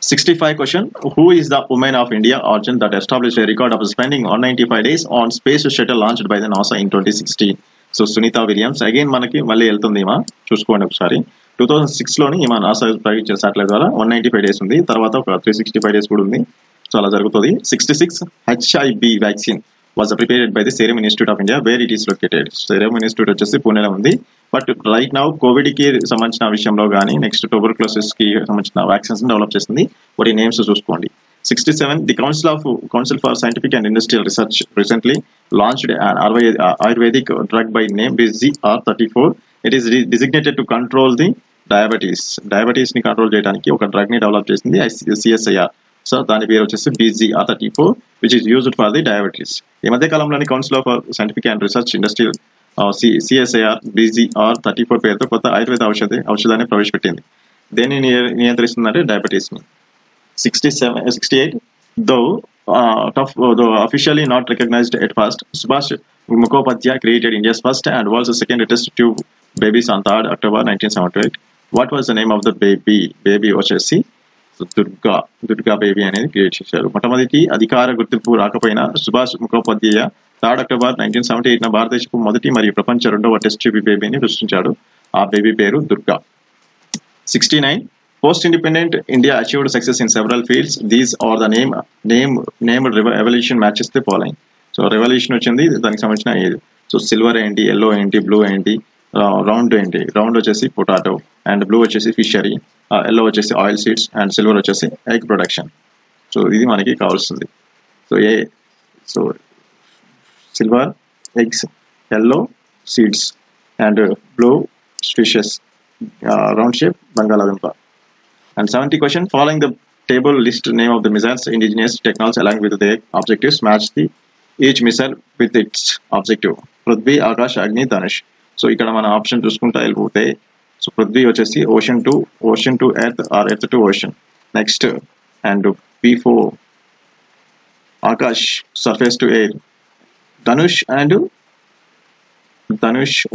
65 question Who is the woman of India origin that established a record of spending 195 days on space shuttle launched by the NASA in 2016? So Sunita Williams. Again మనకి మళ్ళీ వెళ్తుంది ఈమె, చూసుకోండి ఒకసారి. 2006 లోని ఈమె నాసా ప్రయోగించిన శాటిలైట్ ద్వారా 195 days ఉంది, తర్వాత ఒక 365 days కూడా ఉంది. సో అలా జరుగుతుంది. 66 HIV vaccine was prepared by the Serum Institute of India. Where it is located? Serum Institute వచ్చేసి పూణేలో ఉంది. బట్ రైట్ నౌ కోవిడ్ కి సంబంధించిన విషయంలో కానీ నెక్స్ట్ ట్యూబర్క్లోసిస్ కి సంబంధించిన వ్యాక్సిన్స్ డెవలప్ చేస్తుంది. వాటి నేమ్స్ చూసుకోండి. 67. The Council for Scientific and Industrial Research recently launched an Ayurvedic drug by name BZR-34. It is designated to control the diabetes ని కంట్రోల్ చేయడానికి ఒక డ్రగ్ ని డెవలప్ చేసింది CSIR. సో దాని పేరు వచ్చేసి BZR-34, which is used for the diabetes. ఈ మధ్య కాలంలోని council of scientific and research industrial CSIR BZR-34 పేరుతో కొత్త ఆయుర్వేద ఔషధాన్ని ప్రవేశపెట్టింది. దేన్ని నియంత్రిస్తుందంటే డయాబెటీస్ ని. 68. Though officially not recognized at first, Subhash Mukhopadhyay created India's first and world's second test tube babies on 3rd October 1978. What was the name of the baby? Baby వచ్చేసి Durga baby అనేది create చేశారు. మొట్టమొదటి అధికార గుర్తింపు రాకపోయినా Subhash Mukhopadhyay 3rd October 1978 భారతదేశపు మొదటి మరియు ప్రపంచ రెండవ టెస్ట్ ట్యూబ్ బేబీని సృష్టించాడు. ఆ బేబీ పేరు Durga. 69. Post-independent India achieved success in several fields. These are the named revolution matches the following. So revolution వచ్చింది దానికి సంబంధించిన ఏది. సో సిల్వర్ ఏంటి, ఎల్లో ఏంటి, బ్లూ ఏంటి, రౌండ్ ఏంటి. రౌండ్ వచ్చేసి పొటాటో అండ్ బ్లూ వచ్చేసి ఫిషరీ, ఎల్లో వచ్చేసి ఆయిల్ సీడ్స్ అండ్ సిల్వర్ వచ్చేసి ఎగ్ ప్రొడక్షన్. సో ఇది మనకి కావాల్సింది. So silver, eggs, yellow seeds and blue fishes, round shape బంగాళాదుంప. And 70 question. Following the table list name of the missiles indigenous technology along with their objectives match each missile with its objective. Prithvi, Akash, Agni, Dhanush. So ఇక్కడ మన option చూసుకుంటా వెళ్ళిపోతే so Prithvi వచ్చేసి ocean to earth or earth to ocean. Next and P4 Akash surface to air. Dhanush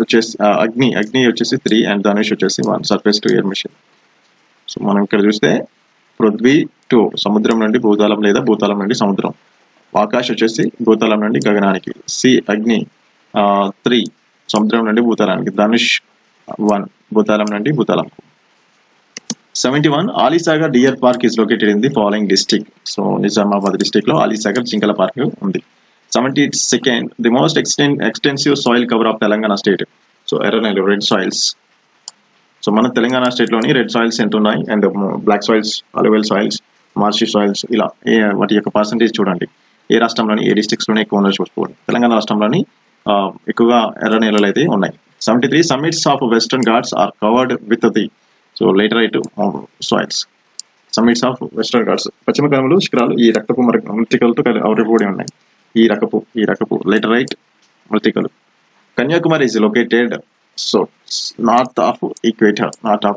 వచ్చేసి అగ్ని వచ్చేసి 3 and Dhanush వచ్చేసి 1 surface to air mission. So మనం ఇక్కడ చూస్తే పృథ్వీ 2 సముద్రం నుండి భూతాళం లేదా భూతాళం నుండి సముద్రం. ఆకాశ్ వచ్చేసి భూతాళం నుండి గగనానికి. అగ్ని 3 సముద్రం నుండి భూతాళానికి. ధనుష్ 1 భూతాళం నుండి భూతాళంకు. 71. Alisagar Deer Park is located in the following district. So Nizamabad district లో అలీసాగర్ జింకల పార్క్ ఉంది. 72. The most extensive soil cover of Telangana state. So ఎర్రనేలు రెడ్ సాయిల్స్. సో మన తెలంగాణ స్టేట్ లోని రెడ్ సాయిల్స్ ఎంత ఉన్నాయి and black soils, alluvial soils, marshy soils, ఇలా వాటి యొక్క పర్సంటేజ్ చూడండి. ఏ రాష్ట్రంలోని ఏ డిస్ట్రిక్ట్స్ లోనే ఎక్కువ ఉన్నది చూసుకోండి. తెలంగాణ రాష్ట్రంలోని ఎక్కువగా ఎర్ర నేలలు అయితే ఉన్నాయి. 73. Summits of Western Ghats are covered with the laterite soils. Summits of Western Ghats పశ్చిమ కనుమలు శిఖరాలు ఈ రక్తపు మృతికలతో ఆవరపడి ఉన్నాయి. ఈ రకపు laterite మృతికలు. Kanyakumari is located so north of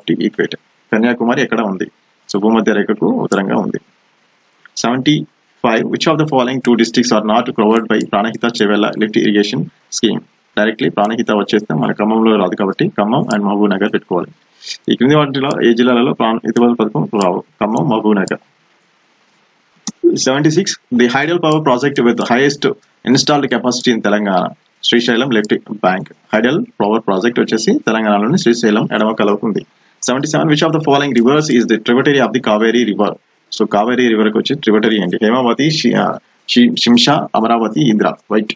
the equator. Kanyakumari ఎక్కడ ఉంది? సో భూమధ్య రేఖకు ఉత్తరంగా ఉంది. 75. Which of the following 2 districts are not covered by Pranahita Chevella lift irrigation scheme? Directly Pranahita వచ్చేస్తే మన ఖమ్మంలో రాదు కాబట్టి ఖమ్మం అండ్ మహబూబ్ నగర్ పెట్టుకోవాలి. ఈ క్రింది వాటిలో ఏ జిల్లాలలో ప్రాణహిత పథకం రావు? Khammam, Mahabub Nagar. 76. The hydel power project with highest installed capacity in Telangana. Srisailam left bank. Hydel power project వచ్చేసి తెలంగాణలోని శ్రీశైలం ఎడమ కలవకు ఉంది. 77. Which of the following rivers is the tributary of the Kaveri river? So Kaveri river కి వచ్చి ట్రిబ్యూటరీ ఏంటి? హేమావతి, శింషా, అమరావతి, ఇంద్ర. వైట్.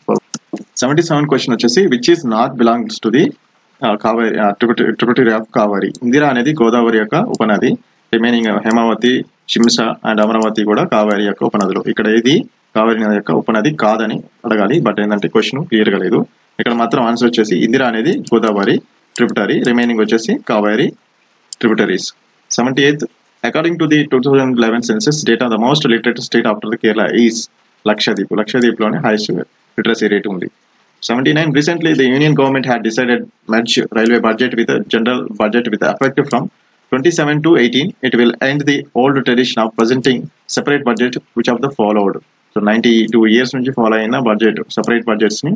77 క్వశ్చన్ వచ్చేసి which is not belongs to the Kaveri tributary of Kaveri. Indira అనేది గోదావరి యొక్క ఉపనది. రిమైనింగ్ హేమావతి, శింషా అండ్ అమరావతి కూడా కావేరీ యొక్క ఉపనదులు. ఇక్కడ ఏది కావేరీ నది యొక్క ఉపనది కాదని అడగాలి. బట్ ఏంటంటే క్వశ్చన్ క్లియర్ గా లేదు. ఇక్కడ మాత్రం ఆన్సర్ వచ్చేసి ఇందిరా అనేది గోదావరి ట్రిబ్యూటరీ, రిమైనింగ్ వచ్చేసి Kaveri tributaries. 78. According to the 2011 census data, the most literate state after the Kerala is Lakshadweep. Lakshadweep లోనే highest literacy rate ఉంది. 79. Recently, the Union government had decided merge railway budget with a general budget with effect from 27 to 18. It will end the old tradition of presenting separate budget which of the followed. So 92 years నుంచి follow అయిన budget separate budgets ని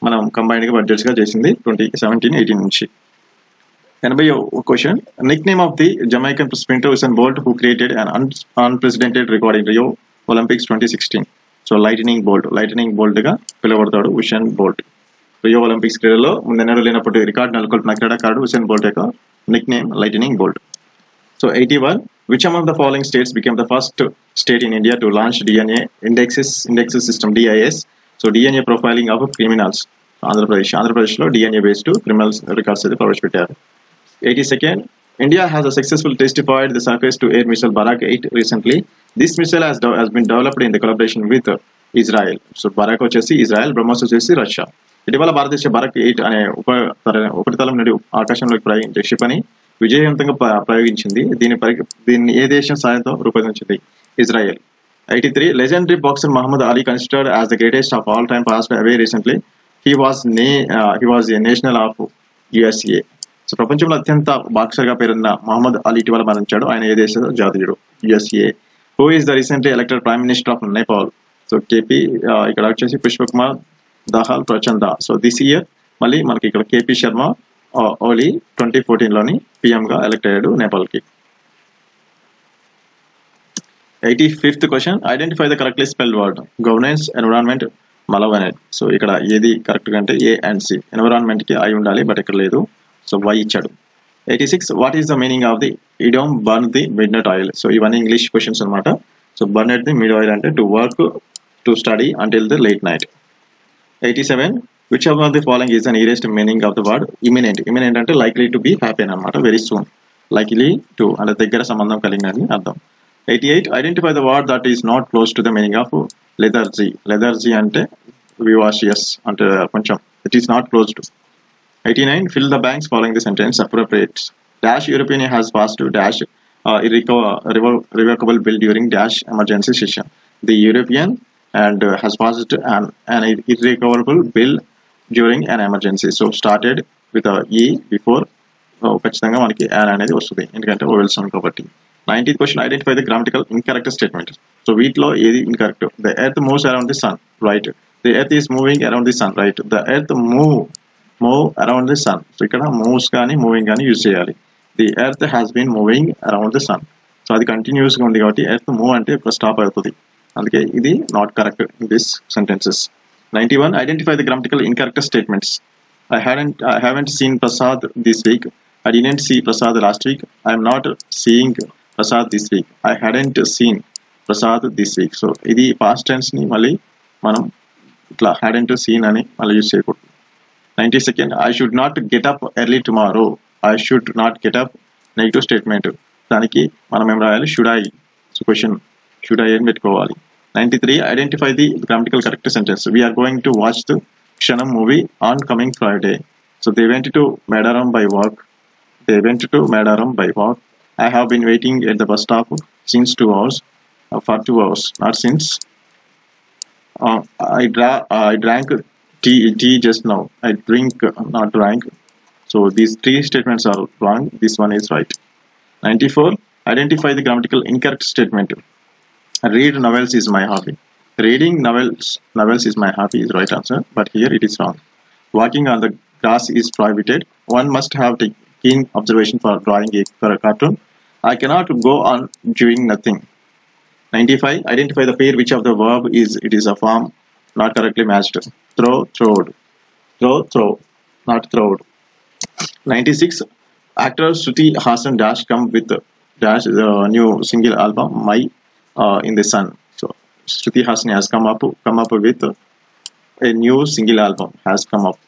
మనం combined గా budgets గా చేసింది 2017-18 నుంచి. 80వ question. Nick name of the Jamaican sprinter Usain Bolt who created an unprecedented record in Rio Olympics 2016. So lightning Bolt గా పిలువబడతాడు ఉసేన్ బోల్ట్. రియో ఒలింపిక్స్ క్రీడలో ముందెన్నడూ లేనప్పటి రికార్డు నెలకొల్పిన క్రీడాకారుడు ఉసేన్ బోల్ట్ యొక్క nick name lightning Bolt. So 81. Which among the following states became the first state in India to launch DNA indexes system DIS? So DNA profiling of criminals. Andhra Pradesh lo DNA based criminals records అయితే ప్రవేశపెట్టారు. 82nd. India has successfully testified the surface to air missile Barak 8 recently. This missile has been developed in the collaboration with Israel. So Barak వచ్చేసి Israel, BrahMos వచ్చేసి Russia. ఇటీవల భారతదేశ Barack 8 అనే ఉపరితలం నుండి ఆకాశంలోకి ప్రయోగించే క్షిపణి విజయవంతంగా ప్రయోగించింది. దీన్ని ఏ దేశం సాయంతో రూపొందించింది? Israel. 83 legendary boxer Muhammad Ali, considered as the greatest of all time, passed away recently. He was a national of USA. So ప్రపంచంలో అత్యంత బాక్సర్ గా పేరున్న మహమ్మద్ అలీ ఇటీవల మరణించాడు. ఆయన ఏ దేశ జాతీయుడు? USA. Who is the recently elected Prime Minister of Nepal? So KP, ఇక్కడ వచ్చేసి Pushpakumar Dahal ప్రచంద. So this year మళ్ళీ మనకి ఇక్కడ కేపీ శర్మ ఓలీ 2014 లోని PM గా ఎలక్ట్ అయ్యాడు నేపాల్ కి. 85th question, identify the correctly spelled word. Governance, environment, మలవనెట్. సో ఇక్కడ ఏది కరెక్ట్ గా అంటే A and C. ఎన్విరాన్మెంట్ కి I ఉండాలి, బట్ ఇక్కడ లేదు, సో Y ఇచ్చాడు. 86 what is the meaning of the idiom burn the midnight oil. So ఇవన్నీ ఇంగ్లీష్ క్వశ్చన్స్ అనమాట. So burn at the mid oil అంటే to work, to study until the late night. 87 which of the following is the nearest meaning of the word imminent. Imminent అంటే likely to be happy అనమాట, very soon. Likely to అంటే దగ్గర సంబంధం కలిగినని అర్థం. 88 identify the word that is not close to the meaning of lethargy. Lethargy అంటే వివాషియస్ అంటే కొంచెం, it is not close to. 89 fill the blanks following the sentence appropriate. Dash European has passed to dash revocable bill during dash emergency session. The European and has passed an irrevocable bill during an emergency. So started with a E before ఖచ్చితంగా మనకి an అనేది వస్తుంది, ఎందుకంటే vowels ఉంది కాబట్టి. 90th question, identify the grammatical incorrect statement. So వీటిలో ఏది incorrect? The earth moves around the sun, right? The earth is moving around the sun, right? The earth move around the sun. So ఇక్కడ moves కానీ moving కానీ use చేయాలి. The earth has been moving around the sun. So అది కంటిన్యూస్ గా ఉంది కాబట్టి earth move అంటే ఇప్పుడు స్టాప్ అవుతుంది, అందుకే ఇది not correct in this sentences. 91 identify the grammatical incorrect statements. I haven't seen Prasad this week. I didn't see Prasad last week. I am not seeing Prasad this week. I hadn't seen Prasad this week. So ఇది past tense ని మళ్ళీ మనం ఇట్లా hadn't seen అని మళ్ళీ use చేయకూడదు. 92nd I should not get up early tomorrow. I should not get up negative statement, దానికి మనం ఏం రాయాలి? Should I. So question should I అని పెట్టుకోవాలి. 93 identify the grammatical correct sentence. We're going to watch the Kshanam movie on coming Friday. So they went to Medaram by walk. I have been waiting at the bus stop since 2 hours, for 2 hours, not since. I drank tea just now. I drink, not drank. So these 3 statements are wrong. This one is right. 94 identify the grammatical incorrect statement. Read novels is my hobby. Reading novels is my hobby is right answer, but here it is wrong. Walking on the grass is prohibited. One must have the keen observation for drawing for a cartoon. I cannot go on doing nothing. 95 identify the pair which of the verb it is a form not correctly matched. Throw, throwed. Throw, not throwed. 96 actor Shruti Hassan dash come with dash new single album My in the Sun. So Shruti Hassan has come up with a new single album has come up.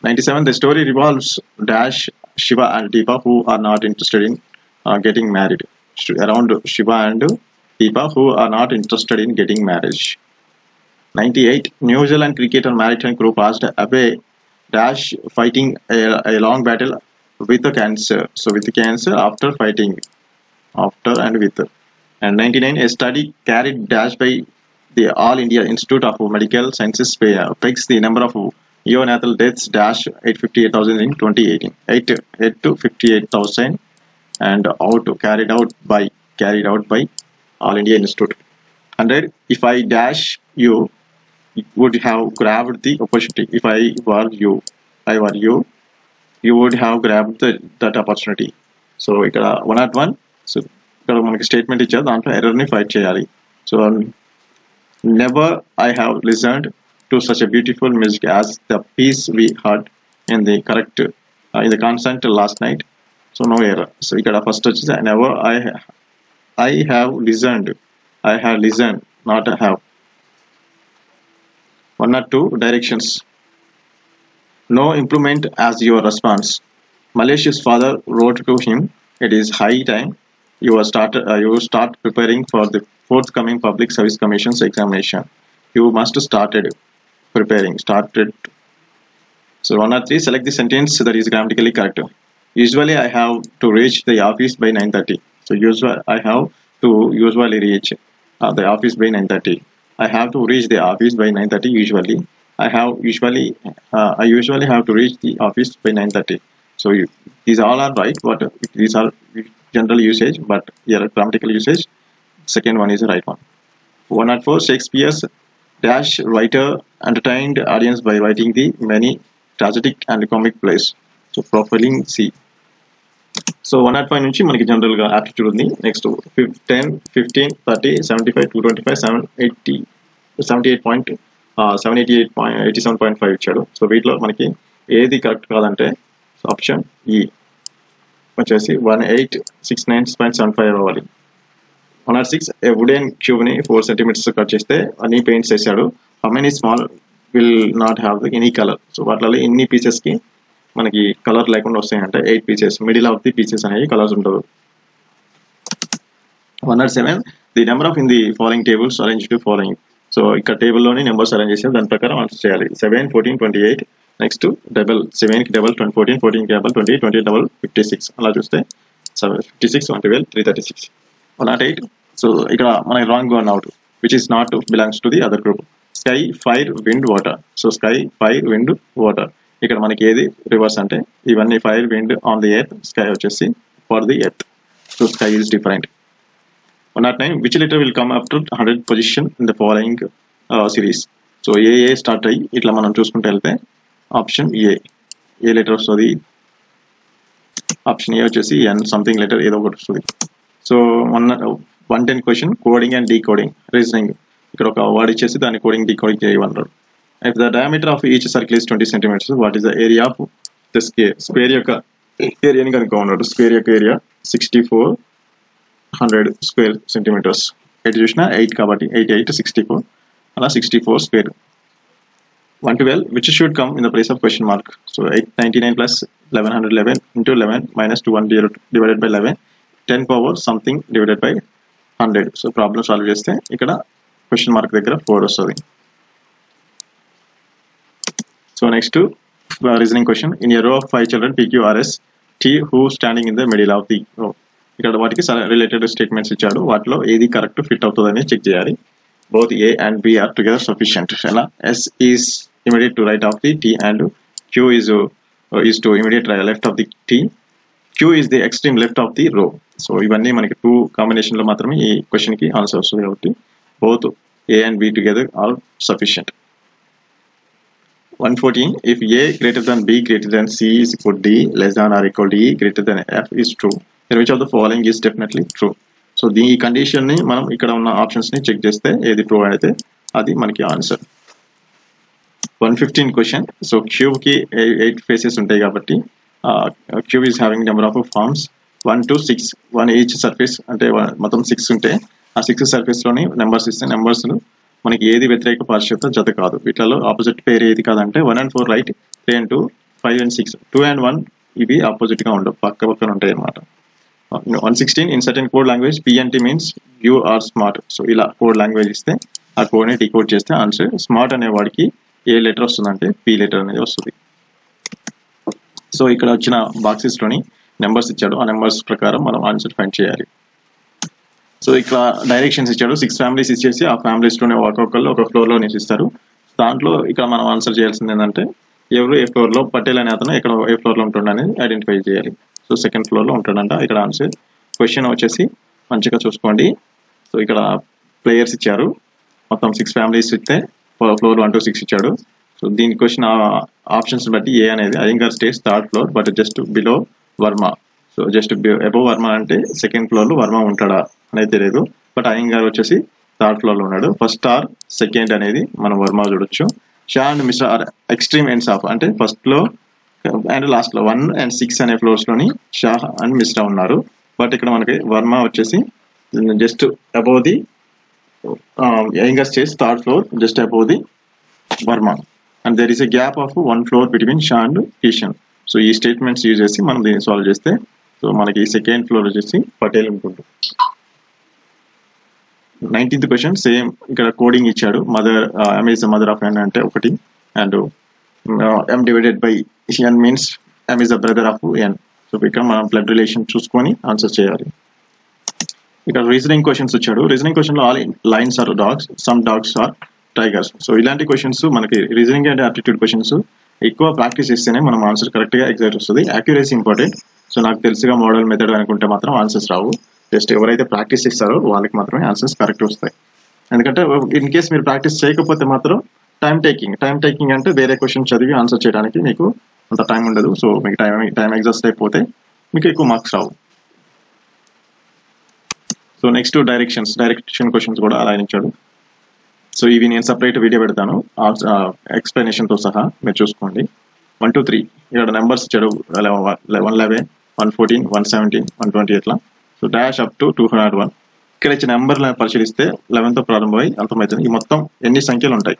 97 the story revolves dash Shiva and Deepa who are not interested in getting married. Around Shiva and Deepa who are not interested in getting marriage. 98 New Zealand cricketer maritime crew passed away dash fighting a long battle with the cancer. So with the cancer after fighting, after and with. And 99 a study carried dash by the All India Institute of Medical Sciences pegs the number of neonatal deaths dash 858,000 in 2018. 8 to 58,000 and carried out by All India Institute. 100 if I dash you would have grabbed the opportunity. If I were you would have grabbed that opportunity. So ఇక్కడ 101 so ఇక్కడ మనకి statement ఇచ్చారు, దాంట్లో error ని fight చేయాలి. So never I have listened to such a beautiful music as the piece we heard in the concert last night. So no error. So ఇక్కడ first వచ్చేసి never I have listened, not have. 102 directions. No improvement as your response. Malaysia's father wrote to him, it is high time you start preparing for the forthcoming Public Service Commission's examination. You must started preparing. Started. So 103. Select the sentence that is grammatically correct. Usually I have to reach the office by 9:30. So I have to usually reach the office by 9:30. I have to reach the office by 9:30 usually. I usually have to reach the office by 9:30. So these all are right, but these are general usage, but here grammatical usage, second one is the right one. 104. Shakespeare's dash writer entertained audience by writing the many tragic and comic plays. So profiling C. So 105 నుంచి మనకి general గా aptitude ఉంది. Next 10, 15, 30, 75, 225, 780, 787.5 ఇచ్చాడు. So వీటిలో మనకి ఏది correct కాదంటే option ఈ వచ్చేసి 1869.75 అవ్వాలి. 106. ఏ వుడెన్ క్యూబ్ ని 4 cm కట్ చేస్తే అన్ని పెయింట్స్ వేసాడు. How many small will not have any colour. So వాటిలో ఎన్ని పీసెస్ కి మనకి కలర్ లేకుండా వస్తాయంటే 8 pieces. Middle of the pieces అనేవి కలర్స్ ఉండదు. 107. The number of in the following tables arrange to following. So ఇక్కడ టేబుల్ లోని నెంబర్స్ అరేంజ్ చేసి దాని ప్రకారం ఆన్సర్ చేయాలి. 7, 14, 28. నెక్స్ట్ డబల్ 7 కి డబల్ 14, 14 కి డబల్ 20, 20 డబల్ 56. అలా చూస్తే 56, 112, 336. 108. సో ఇక్కడ మనకి wrong one out which is not belongs to the other group. Sky, fire, wind, water. So sky, fire, wind, water. ఇక్కడ మనకి ఏది రివర్స్ అంటే ఇవన్నీ fire, wind on the earth, sky వచ్చేసి for the earth. So sky is different. 109. Which letter will come after 100th position in the following series. So A start అయ్యి ఇట్లా మనం చూసుకుంటూ వెళ్తే ఆప్షన్ ఏ లెటర్ వస్తుంది. Option ఏ వచ్చేసి ఎన్ something letter ఏదో ఒకటి వస్తుంది. So 110 question coding and decoding reasoning. ఇక్కడ ఒక వర్డ్ ఇచ్చేసి దాన్ని కోడింగ్ డీకోడింగ్ చేయమన్నారు. If the diameter of each circle is 20 centimeters, what is the area of the square? Square యొక్క ఏరియా ని కనుక ఉన్నాడు. స్క్వేర్ యొక్క ఏరియా 6400 స్క్వేర్ సెంటీమీటర్స్. ఎయిట్ చూసినా 8 కాబట్టి 8, 8, 64 అలా 64 square. 112. which should come in the place of question mark. So 899 plus 1111 into 11 minus 210 divided by 11, 10 power something divided by 100. So problem solve చేస్తే ఇక్కడ క్వశ్చన్ మార్క్ దగ్గర 4 వస్తుంది. So next to reasoning question. In a row of 5 children, PQRS, T who standing in the middle of the row. ఇక్కడ వాటికి related statements ఇచ్చాడు. వాటిలో ఏది correct fit అవుతుందని చెక్ చేయాలి. Both A and B are together sufficient. ఎలా S is immediate to right of the T and Q is to immediate left of the T. Q is the extreme left of the row. So ఇవన్నీ మనకి 2 combination లో మాత్రమే ఈ question కి answer వస్తుంది కాబట్టి both A and B together are sufficient. 114. If A greater than B greater than C is equal to D less than or equal to E greater than F is true, then which of the following is definitely true? So ఈ condition ని మనం ఇక్కడ ఉన్న options ని check చేస్తే ఏది true అయితే అది మనకి ఆన్సర్. 115 క్వశ్చన్. సో క్యూబ్ కి 8 ఫేసెస్ ఉంటాయి కాబట్టి cube is having number of forms 1 to 6. 1 each surface అంటే మొత్తం 6 ఉంటే ఆ 6 సర్ఫేస్ లోని నెంబర్స్ ఇస్తే నెంబర్స్ మనకి ఏది వ్యతిరేక పార్శ్వత జత కాదు. వీటిలో ఆపోజిట్ పేరు ఏది కాదంటే 1 and 4 right, 3 and 2, 5 and 6, 2 and 1 ఇవి ఆపోజిట్ గా ఉండవు, పక్క పక్కన ఉంటాయి అన్నమాట. 116. In certain code language PNT means you are smart. So ఇలా కోడ్ లాంగ్వేజ్ ఇస్తే ఆ కోడ్ ని డీకోడ్ చేస్తే ఆన్సర్ స్మార్ట్ అనే వాడికి ఏ లెటర్ వస్తుందంటే P లెటర్ అనేది వస్తుంది. సో ఇక్కడ వచ్చిన బాక్సెస్ లోని నెంబర్స్ ఇచ్చాడు. ఆ నెంబర్స్ ప్రకారం మనం ఆన్సర్ ఫైండ్ చేయాలి. సో ఇక్కడ డైరెక్షన్స్ ఇచ్చాడు. 6 ఫ్యామిలీస్ ఇచ్చేసి ఆ ఫ్యామిలీస్ లోనే ఒక్కొక్కళ్ళు ఒక ఫ్లోర్ లో నివసిస్తారు. దాంట్లో ఇక్కడ మనం ఆన్సర్ చేయాల్సింది ఏంటంటే ఎవరు ఏ ఫ్లోర్ లో పటేల్ అనే అతను ఎక్కడ ఏ ఫ్లోర్ లో ఉంటాడు అనేది ఐడెంటిఫై చేయాలి. సో సెకండ్ ఫ్లోర్ లో ఉంటాడంట ఇక్కడ ఆన్సర్. క్వశ్చన్ వచ్చేసి మంచిగా చూసుకోండి. సో ఇక్కడ ప్లేయర్స్ ఇచ్చారు, మొత్తం 6 ఫ్యామిలీస్ ఇస్తే ఫ్లోర్ 1 to 6 ఇచ్చాడు. సో దీని క్వశ్చన్ ఆప్షన్స్ బట్టి ఏ అనేది Iyengar stays 3rd floor but just below Varma. So just above Varma అంటే సెకండ్ ఫ్లోర్ లో వర్మ ఉంటాడా అనేది తెలియదు, బట్ అయ్యంగార్ వచ్చేసి 3rd floor లో ఉన్నాడు. ఫస్ట్ ఆర్ సెకండ్ అనేది మనం వర్మ చూడొచ్చు. Shah and Mishra are extreme ends of అంటే ఫస్ట్ లో అండ్ లాస్ట్ లో 1 and 6 అనే ఫ్లోర్స్ లోని షా అండ్ మిశ్రా ఉన్నారు. బట్ ఇక్కడ మనకి వర్మ వచ్చేసి just above the Iyengar stays 3rd floor just above the Varma and there is a gap of 1 floor between Shah and Kishan. So ఈ స్టేట్మెంట్స్ యూజ్ చేసి మనం దీన్ని సాల్వ్ చేస్తే సో మనకి సెకండ్ ఫ్లోర్ వచ్చేసి పటేల్ ఉంటుంది. 19th క్వశ్చన్ సేమ్ ఇక్కడ కోడింగ్ ఇచ్చాడు. Mother M is the mother of N అంటే 1 and M divided by N means M is the brother of N. So ఇక్కడ మనం బ్లడ్ రిలేషన్ చూసుకొని ఆన్సర్ చేయాలి. ఇక్కడ రీజనింగ్ క్వశ్చన్స్ వచ్చాడు. రీజనింగ్ క్వశ్చన్ లో all lines are dogs, some dogs are tigers. So ఇలాంటి questions మనకి రీజనింగ్ అండ్ ఆప్టిట్యూడ్ క్వశ్చన్స్ ఎక్కువ ప్రాక్టీస్ చేస్తేనే మనం ఆన్సర్ కరెక్ట్ గా ఎగ్జాక్ట్ వస్తుంది. Accuracy important. సో నాకు తెలుసుగా మోడల్ మెథడ్ అనుకుంటే మాత్రం ఆన్సర్స్ రావు. జస్ట్ ఎవరైతే ప్రాక్టీస్ చేస్తారో వాళ్ళకి మాత్రమే ఆన్సర్స్ కరెక్ట్ వస్తాయి. ఎందుకంటే ఇన్ కేస్ మీరు ప్రాక్టీస్ చేయకపోతే మాత్రం టైం టేకింగ్ అంటే వేరే క్వశ్చన్ చదివి ఆన్సర్ చేయడానికి మీకు అంత టైం ఉండదు. సో మీకు టైం ఎగ్జాస్ట్ అయిపోతే మీకు ఎక్కువ మార్క్స్ రావు. సో నెక్స్ట్ డైరెక్షన్ క్వశ్చన్స్ కూడా అలా ఇచ్చాడు. సో ఇవి నేను సపరేట్ వీడియో పెడతాను ఎక్స్ప్లెనేషన్ తో సహా, మీరు చూసుకోండి. 1 2 3 ఇక్కడ నెంబర్స్ ఇచ్చాడు. 111, 114, 117, 120 ఇట్లా. So dash up to 201. ఇక్కడ ఇచ్చిన నెంబర్లను పరిశీలిస్తే 11 తో ప్రారంభమై అంతమవుతుంది. ఈ మొత్తం ఎన్ని సంఖ్యలు ఉంటాయి?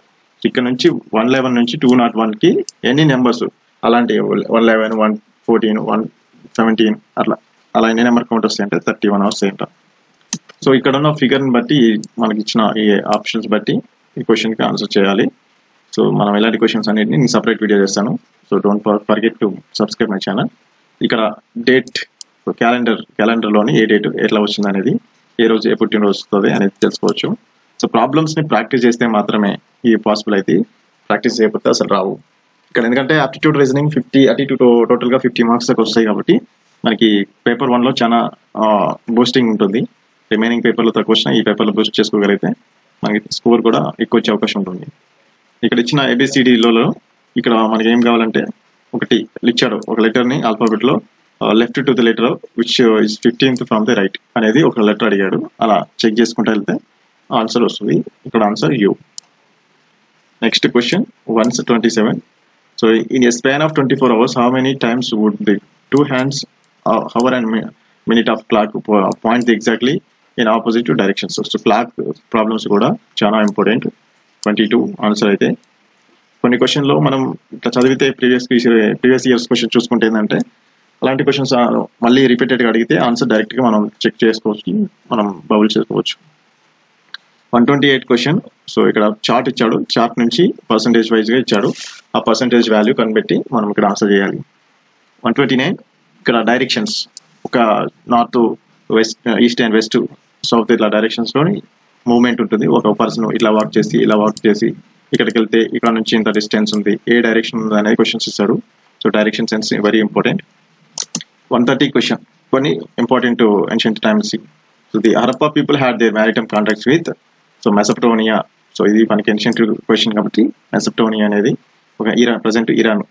ఇక్కడ నుంచి 111 నుంచి 201 కి ఎన్ని నెంబర్స్ అలాంటి 111, 114, 117 అలా ఎన్ని నెంబర్ కౌంట్ వస్తాయి అంటే 31 వస్తాయి అంట. సో ఇక్కడ ఉన్న ఫిగర్ ని బట్టి మనకి ఇచ్చిన ఈ ఆప్షన్స్ బట్టి ఈ క్వశ్చన్ కి ఆన్సర్ చేయాలి. సో మనం ఇలాంటి క్వశ్చన్స్ అన్నిటిని నేను సపరేట్ వీడియో చేస్తాను. So don't forget to subscribe my channel. ఇక్కడ డేట్ క్యాలెండర్ లోని ఏ డేట్ ఎట్లా వచ్చింది అనేది, ఏ రోజు ఏ పుట్టినరోజు వస్తుంది అనేది తెలుసుకోవచ్చు. సో ప్రాబ్లమ్స్ ని ప్రాక్టీస్ చేస్తే మాత్రమే ఈ పాసిబుల్ అయితే, ప్రాక్టీస్ చేయకపోతే అసలు రావు. ఇక్కడ ఎందుకంటే ఆప్టిట్యూడ్ రీజనింగ్ 50 అటు ఇటు టోటల్ గా 50 మార్క్స్ దాకా వస్తాయి కాబట్టి మనకి పేపర్ 1 లో చాలా బూస్టింగ్ ఉంటుంది. రిమైనింగ్ పేపర్లో తక్కువ వచ్చినా ఈ పేపర్లో బూస్ట్ చేసుకోగలిగితే మనకి స్కోర్ కూడా ఎక్కువ వచ్చే అవకాశం ఉంటుంది. ఇక్కడ ఇచ్చిన ABCDలో ఇక్కడ మనకి ఏం కావాలంటే ఒకటి ఇచ్చాడు, ఒక లెటర్ ని ఆల్ఫాబెట్ లో left to the letter which is 15th from the right అనేది ఒక లెటర్ అడిగాడు. అలా చెక్ చేసుకుంటూ వెళ్తే ఆన్సర్ వస్తుంది. ఇక్కడ answer you. Next question 127. So in a span of 24 hours how many times would the two hands hour and minute of clock point exactly in opposite directions? So clock problems కూడా చాలా important. 22 answer అయితే. కొన్ని question లో మనం ఇట్లా చదివితే previous years question చూసుకుంటే ఏంటంటే అలాంటి క్వశ్చన్స్ మళ్ళీ రిపీటెడ్ గా అడిగితే ఆన్సర్ డైరెక్ట్ గా మనం చెక్ చేసుకోవచ్చు, మనం బబుల్ చేసుకోవచ్చు. 128 క్వశ్చన్. సో ఇక్కడ చార్ట్ ఇచ్చాడు, చార్ట్ నుంచి పర్సంటేజ్ వైజ్ గా ఇచ్చాడు. ఆ పర్సంటేజ్ వాల్యూ కనిపెట్టి మనం ఇక్కడ ఆన్సర్ చేయాలి. 129 ఇక్కడ డైరెక్షన్స్, ఒక north, west, east and west, south ఇట్లా డైరెక్షన్స్ లోని మూవ్మెంట్ ఉంటుంది. ఒక పర్సన్ ఇట్లా వాక్ చేసి ఇక్కడికి వెళ్తే ఇక్కడ నుంచి ఇంత డిస్టెన్స్ ఉంది, ఏ డైరెక్షన్ ఉంది అనేది క్వశ్చన్స్ ఇస్తాడు. So direction sense very important. 130 question, కొన్ని important ancient times. So the Harappa people had their maritime contacts with so Mesopotamia. So ఇది మనకి ఏన్షియంట్ క్వశ్చన్ కాబట్టి మెసోపటోమియా అనేది ఒక Iran, present Iran.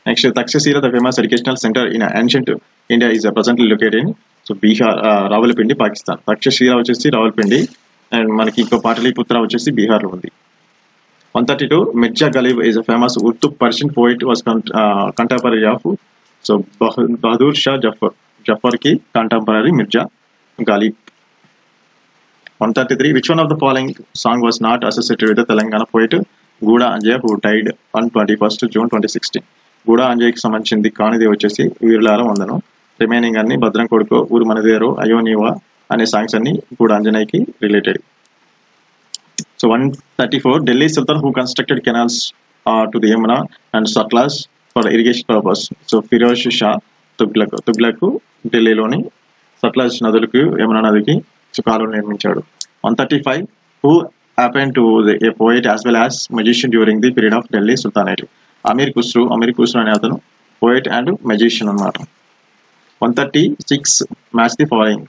Next Takshashila the famous educational centre in ancient India is presently located in so Bihar, Rawalpindi, Pakistan. Takshashila వచ్చేసి Rawalpindi and మనకి ఇంకో పాటలీపుత్ర వచ్చేసి బీహార్ లో ఉంది. 132 Mirza Ghalib is a famous Urdu Persian poet was contemporary of so Bahadur Shah Zafar కి contemporary Mirza Ghalib. 133 which one of the following song was not associated with the Telangana poet Gooda Anjay who died on 21st June 2016? గూడా అంజయ్యకి సంబంధించింది కానిది వచ్చేసి వీరులాల వందనం. రిమైనింగ్ అన్ని భద్రం కొడుకో, ఊరు మనదేరో, అయ్యో నీవా అనే సాంగ్స్ అన్ని గూడా అంజనేయకి related. So 134 Delhi sultan who constructed canals to the Yamuna and Sutlej for irrigation purpose. So Firoz Shah Tughlaq ఢిల్లీలోని సట్లాజ్ నదులకు, యమునా నదికి కాలువలు నిర్మించాడు. 135 who happen to a poet as well as musician during the period of Delhi sultanate? Amir Khusro అనే అతను పోయిట్ అండ్ మెజిషియన్ అన్నమాట. 136 match the following.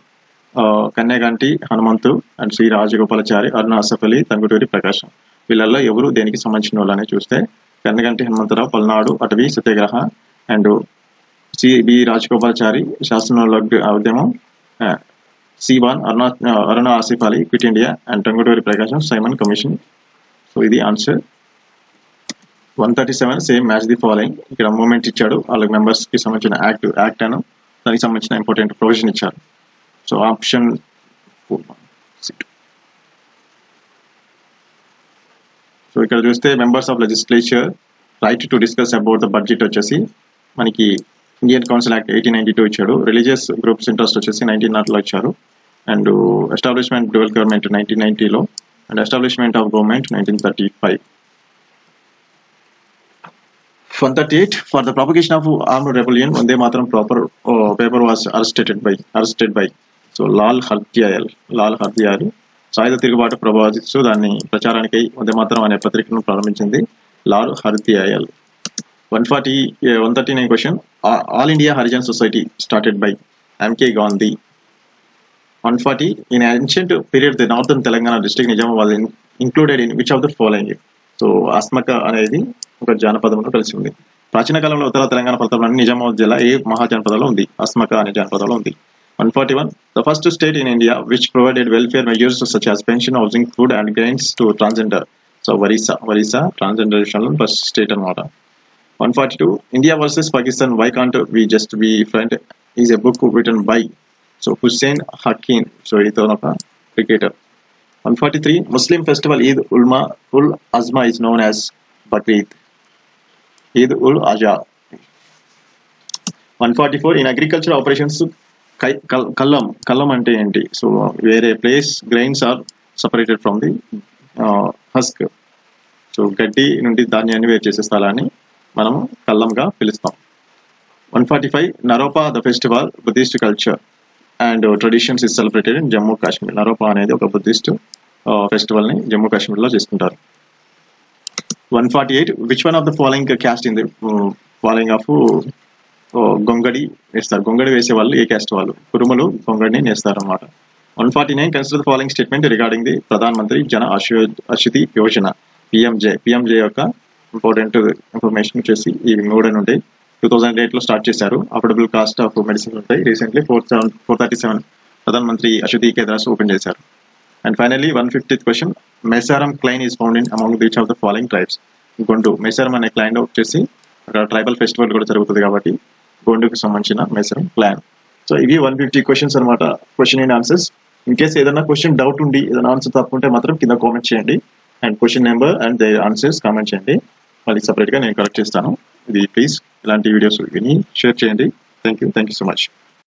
Kanyaganti Hanumanthu and Sri Rajagopalachari, Aruna Asaf Ali, Tanguturi ప్రకాశం. వీళ్ళల్లో ఎవరు దేనికి సంబంధించిన వాళ్ళని చూస్తే కన్యాగంటి హనుమంతరావు పల్నాడు అటవీ సత్యాగ్రహ అండ్ బి రాజగోపాలాచారి శాసనోల్లంఘన ఉద్యమం, C1 Aruna Asaf Ali quit India and Tanguturi Prakasam Simon Commission. So ఇది answer. 137 same match the following. ఇక్కడ మూమెంట్ ఇచ్చాడు, వాళ్ళ మెంబర్స్ కి సంబంధించిన యాక్ట్ అను దానికి సంబంధించిన ఇంపార్టెంట్ ప్రొవిజన్ ఇచ్చారు. So option. సో ఇక్కడ చూస్తే members of legislature right to discuss about the budget వచ్చేసి మనకి ఇండియన్ కౌన్సిల్ యాక్ట్ 1892 ఇచ్చాడు. రిలీజియస్ గ్రూప్స్ ఇంట్రెస్ట్ వచ్చేసి 1900లో ఇచ్చారు. అండ్ ఎస్టాబ్లిష్మెంట్ డ్యూయల్ గవర్నమెంట్ 1990లో and establishment of government 1935. 138 for the propagation of armed rebellion Vande Mataram paper was arrested by so Lal Hardayal సాయుధ తిరుగుబాటు ప్రభావిస్తూ దాన్ని ప్రచారానికి వందే మాతరం అనే పత్రికను ప్రారంభించింది Lal Hardayal. 139 question all India Harijan society started by M K Gandhi. 140 in ancient period the northern Telangana district Nizam was included in which of the following. So Asmaka అనేది ఒక జానపదంలో కలిసి ఉంది. ప్రాచీన కాలంలో ఉత్తర తెలంగాణ ప్రాంతంలోని నిజామాబాద్ జిల్లా ఏ మహాజనపదంలో ఉంది? అస్మక అనే జానపదంలో ఉంది. 141 the first state in India which provided welfare measures such as pension, housing, food and grains to transgender. So Orissa transgender విషయంలో ఫస్ట్ స్టేట్ అన్నమాట. 142 India versus Pakistan why can't we just be friend is a book written by so Hussein Hakim. So ఇతను ఒక cricketer. 143 Muslim festival Eid ul Azma is known as Bakrid. Eid ul Adha. 144 in agricultural operations kallam ante enti. So where a place grains are separated from the husk. So gaddi nundi ధాన్యాన్ని వేరు చేసే స్థలాన్ని మనము కల్లంగా పిలుస్తాం. 145 Naropa the festival Buddhist culture and traditions is celebrated in Jammu Kashmir. Naropa అనేది ఒక Buddhist festival ని జమ్మూ కాశ్మీర్ లో చేసుకుంటారు. 148 which one of the following caste in the following of గొంగడి వేస్తారు? గొంగడి వేసే వాళ్ళు ఏ క్యాస్ట్ వాళ్ళు? కురుమలు గొంగడిని నేస్తారు అన్నమాట. 149 consider the following statement regarding the Pradhan Mantri Jan Aushadhi Yojana PMJ యొక్క ఇంపార్టెంట్ ఇన్ఫర్మేషన్ వచ్చేసి ఈ 3 నుండి 2008 లో స్టార్ట్ చేశారు. అఫోర్డబుల్ కాస్ట్ ఆఫ్ మెడిసిన్ ఉంటాయి. రీసెంట్లీ 437 ప్రధాన్ మంత్రి ఔషధి కేంద్రాలు ఓపెన్ చేశారు. And finally 150th question Mesaram clan is found in among each of the following tribes. Gondu మెసారం అనే క్లాన్ వచ్చేసి అక్కడ ట్రైబల్ ఫెస్టివల్ కూడా జరుగుతుంది కాబట్టి గొండుకి సంబంధించిన మెసారం క్లాన్. సో ఇవి 150 క్వశ్చన్స్ అనమాట, question and answers. In case ఏదైనా క్వశ్చన్ డౌట్ ఉండి ఏదైనా ఆన్సర్ తప్పుంటే మాత్రం కింద కామెంట్ చేయండి and question number and the answers comment చేయండి. మళ్ళీ సపరేట్గా నేను కరెక్ట్ చేస్తాను. ఇది ప్లీజ్ ఇలాంటి వీడియోస్ విని షేర్ చేయండి. Thank you so much.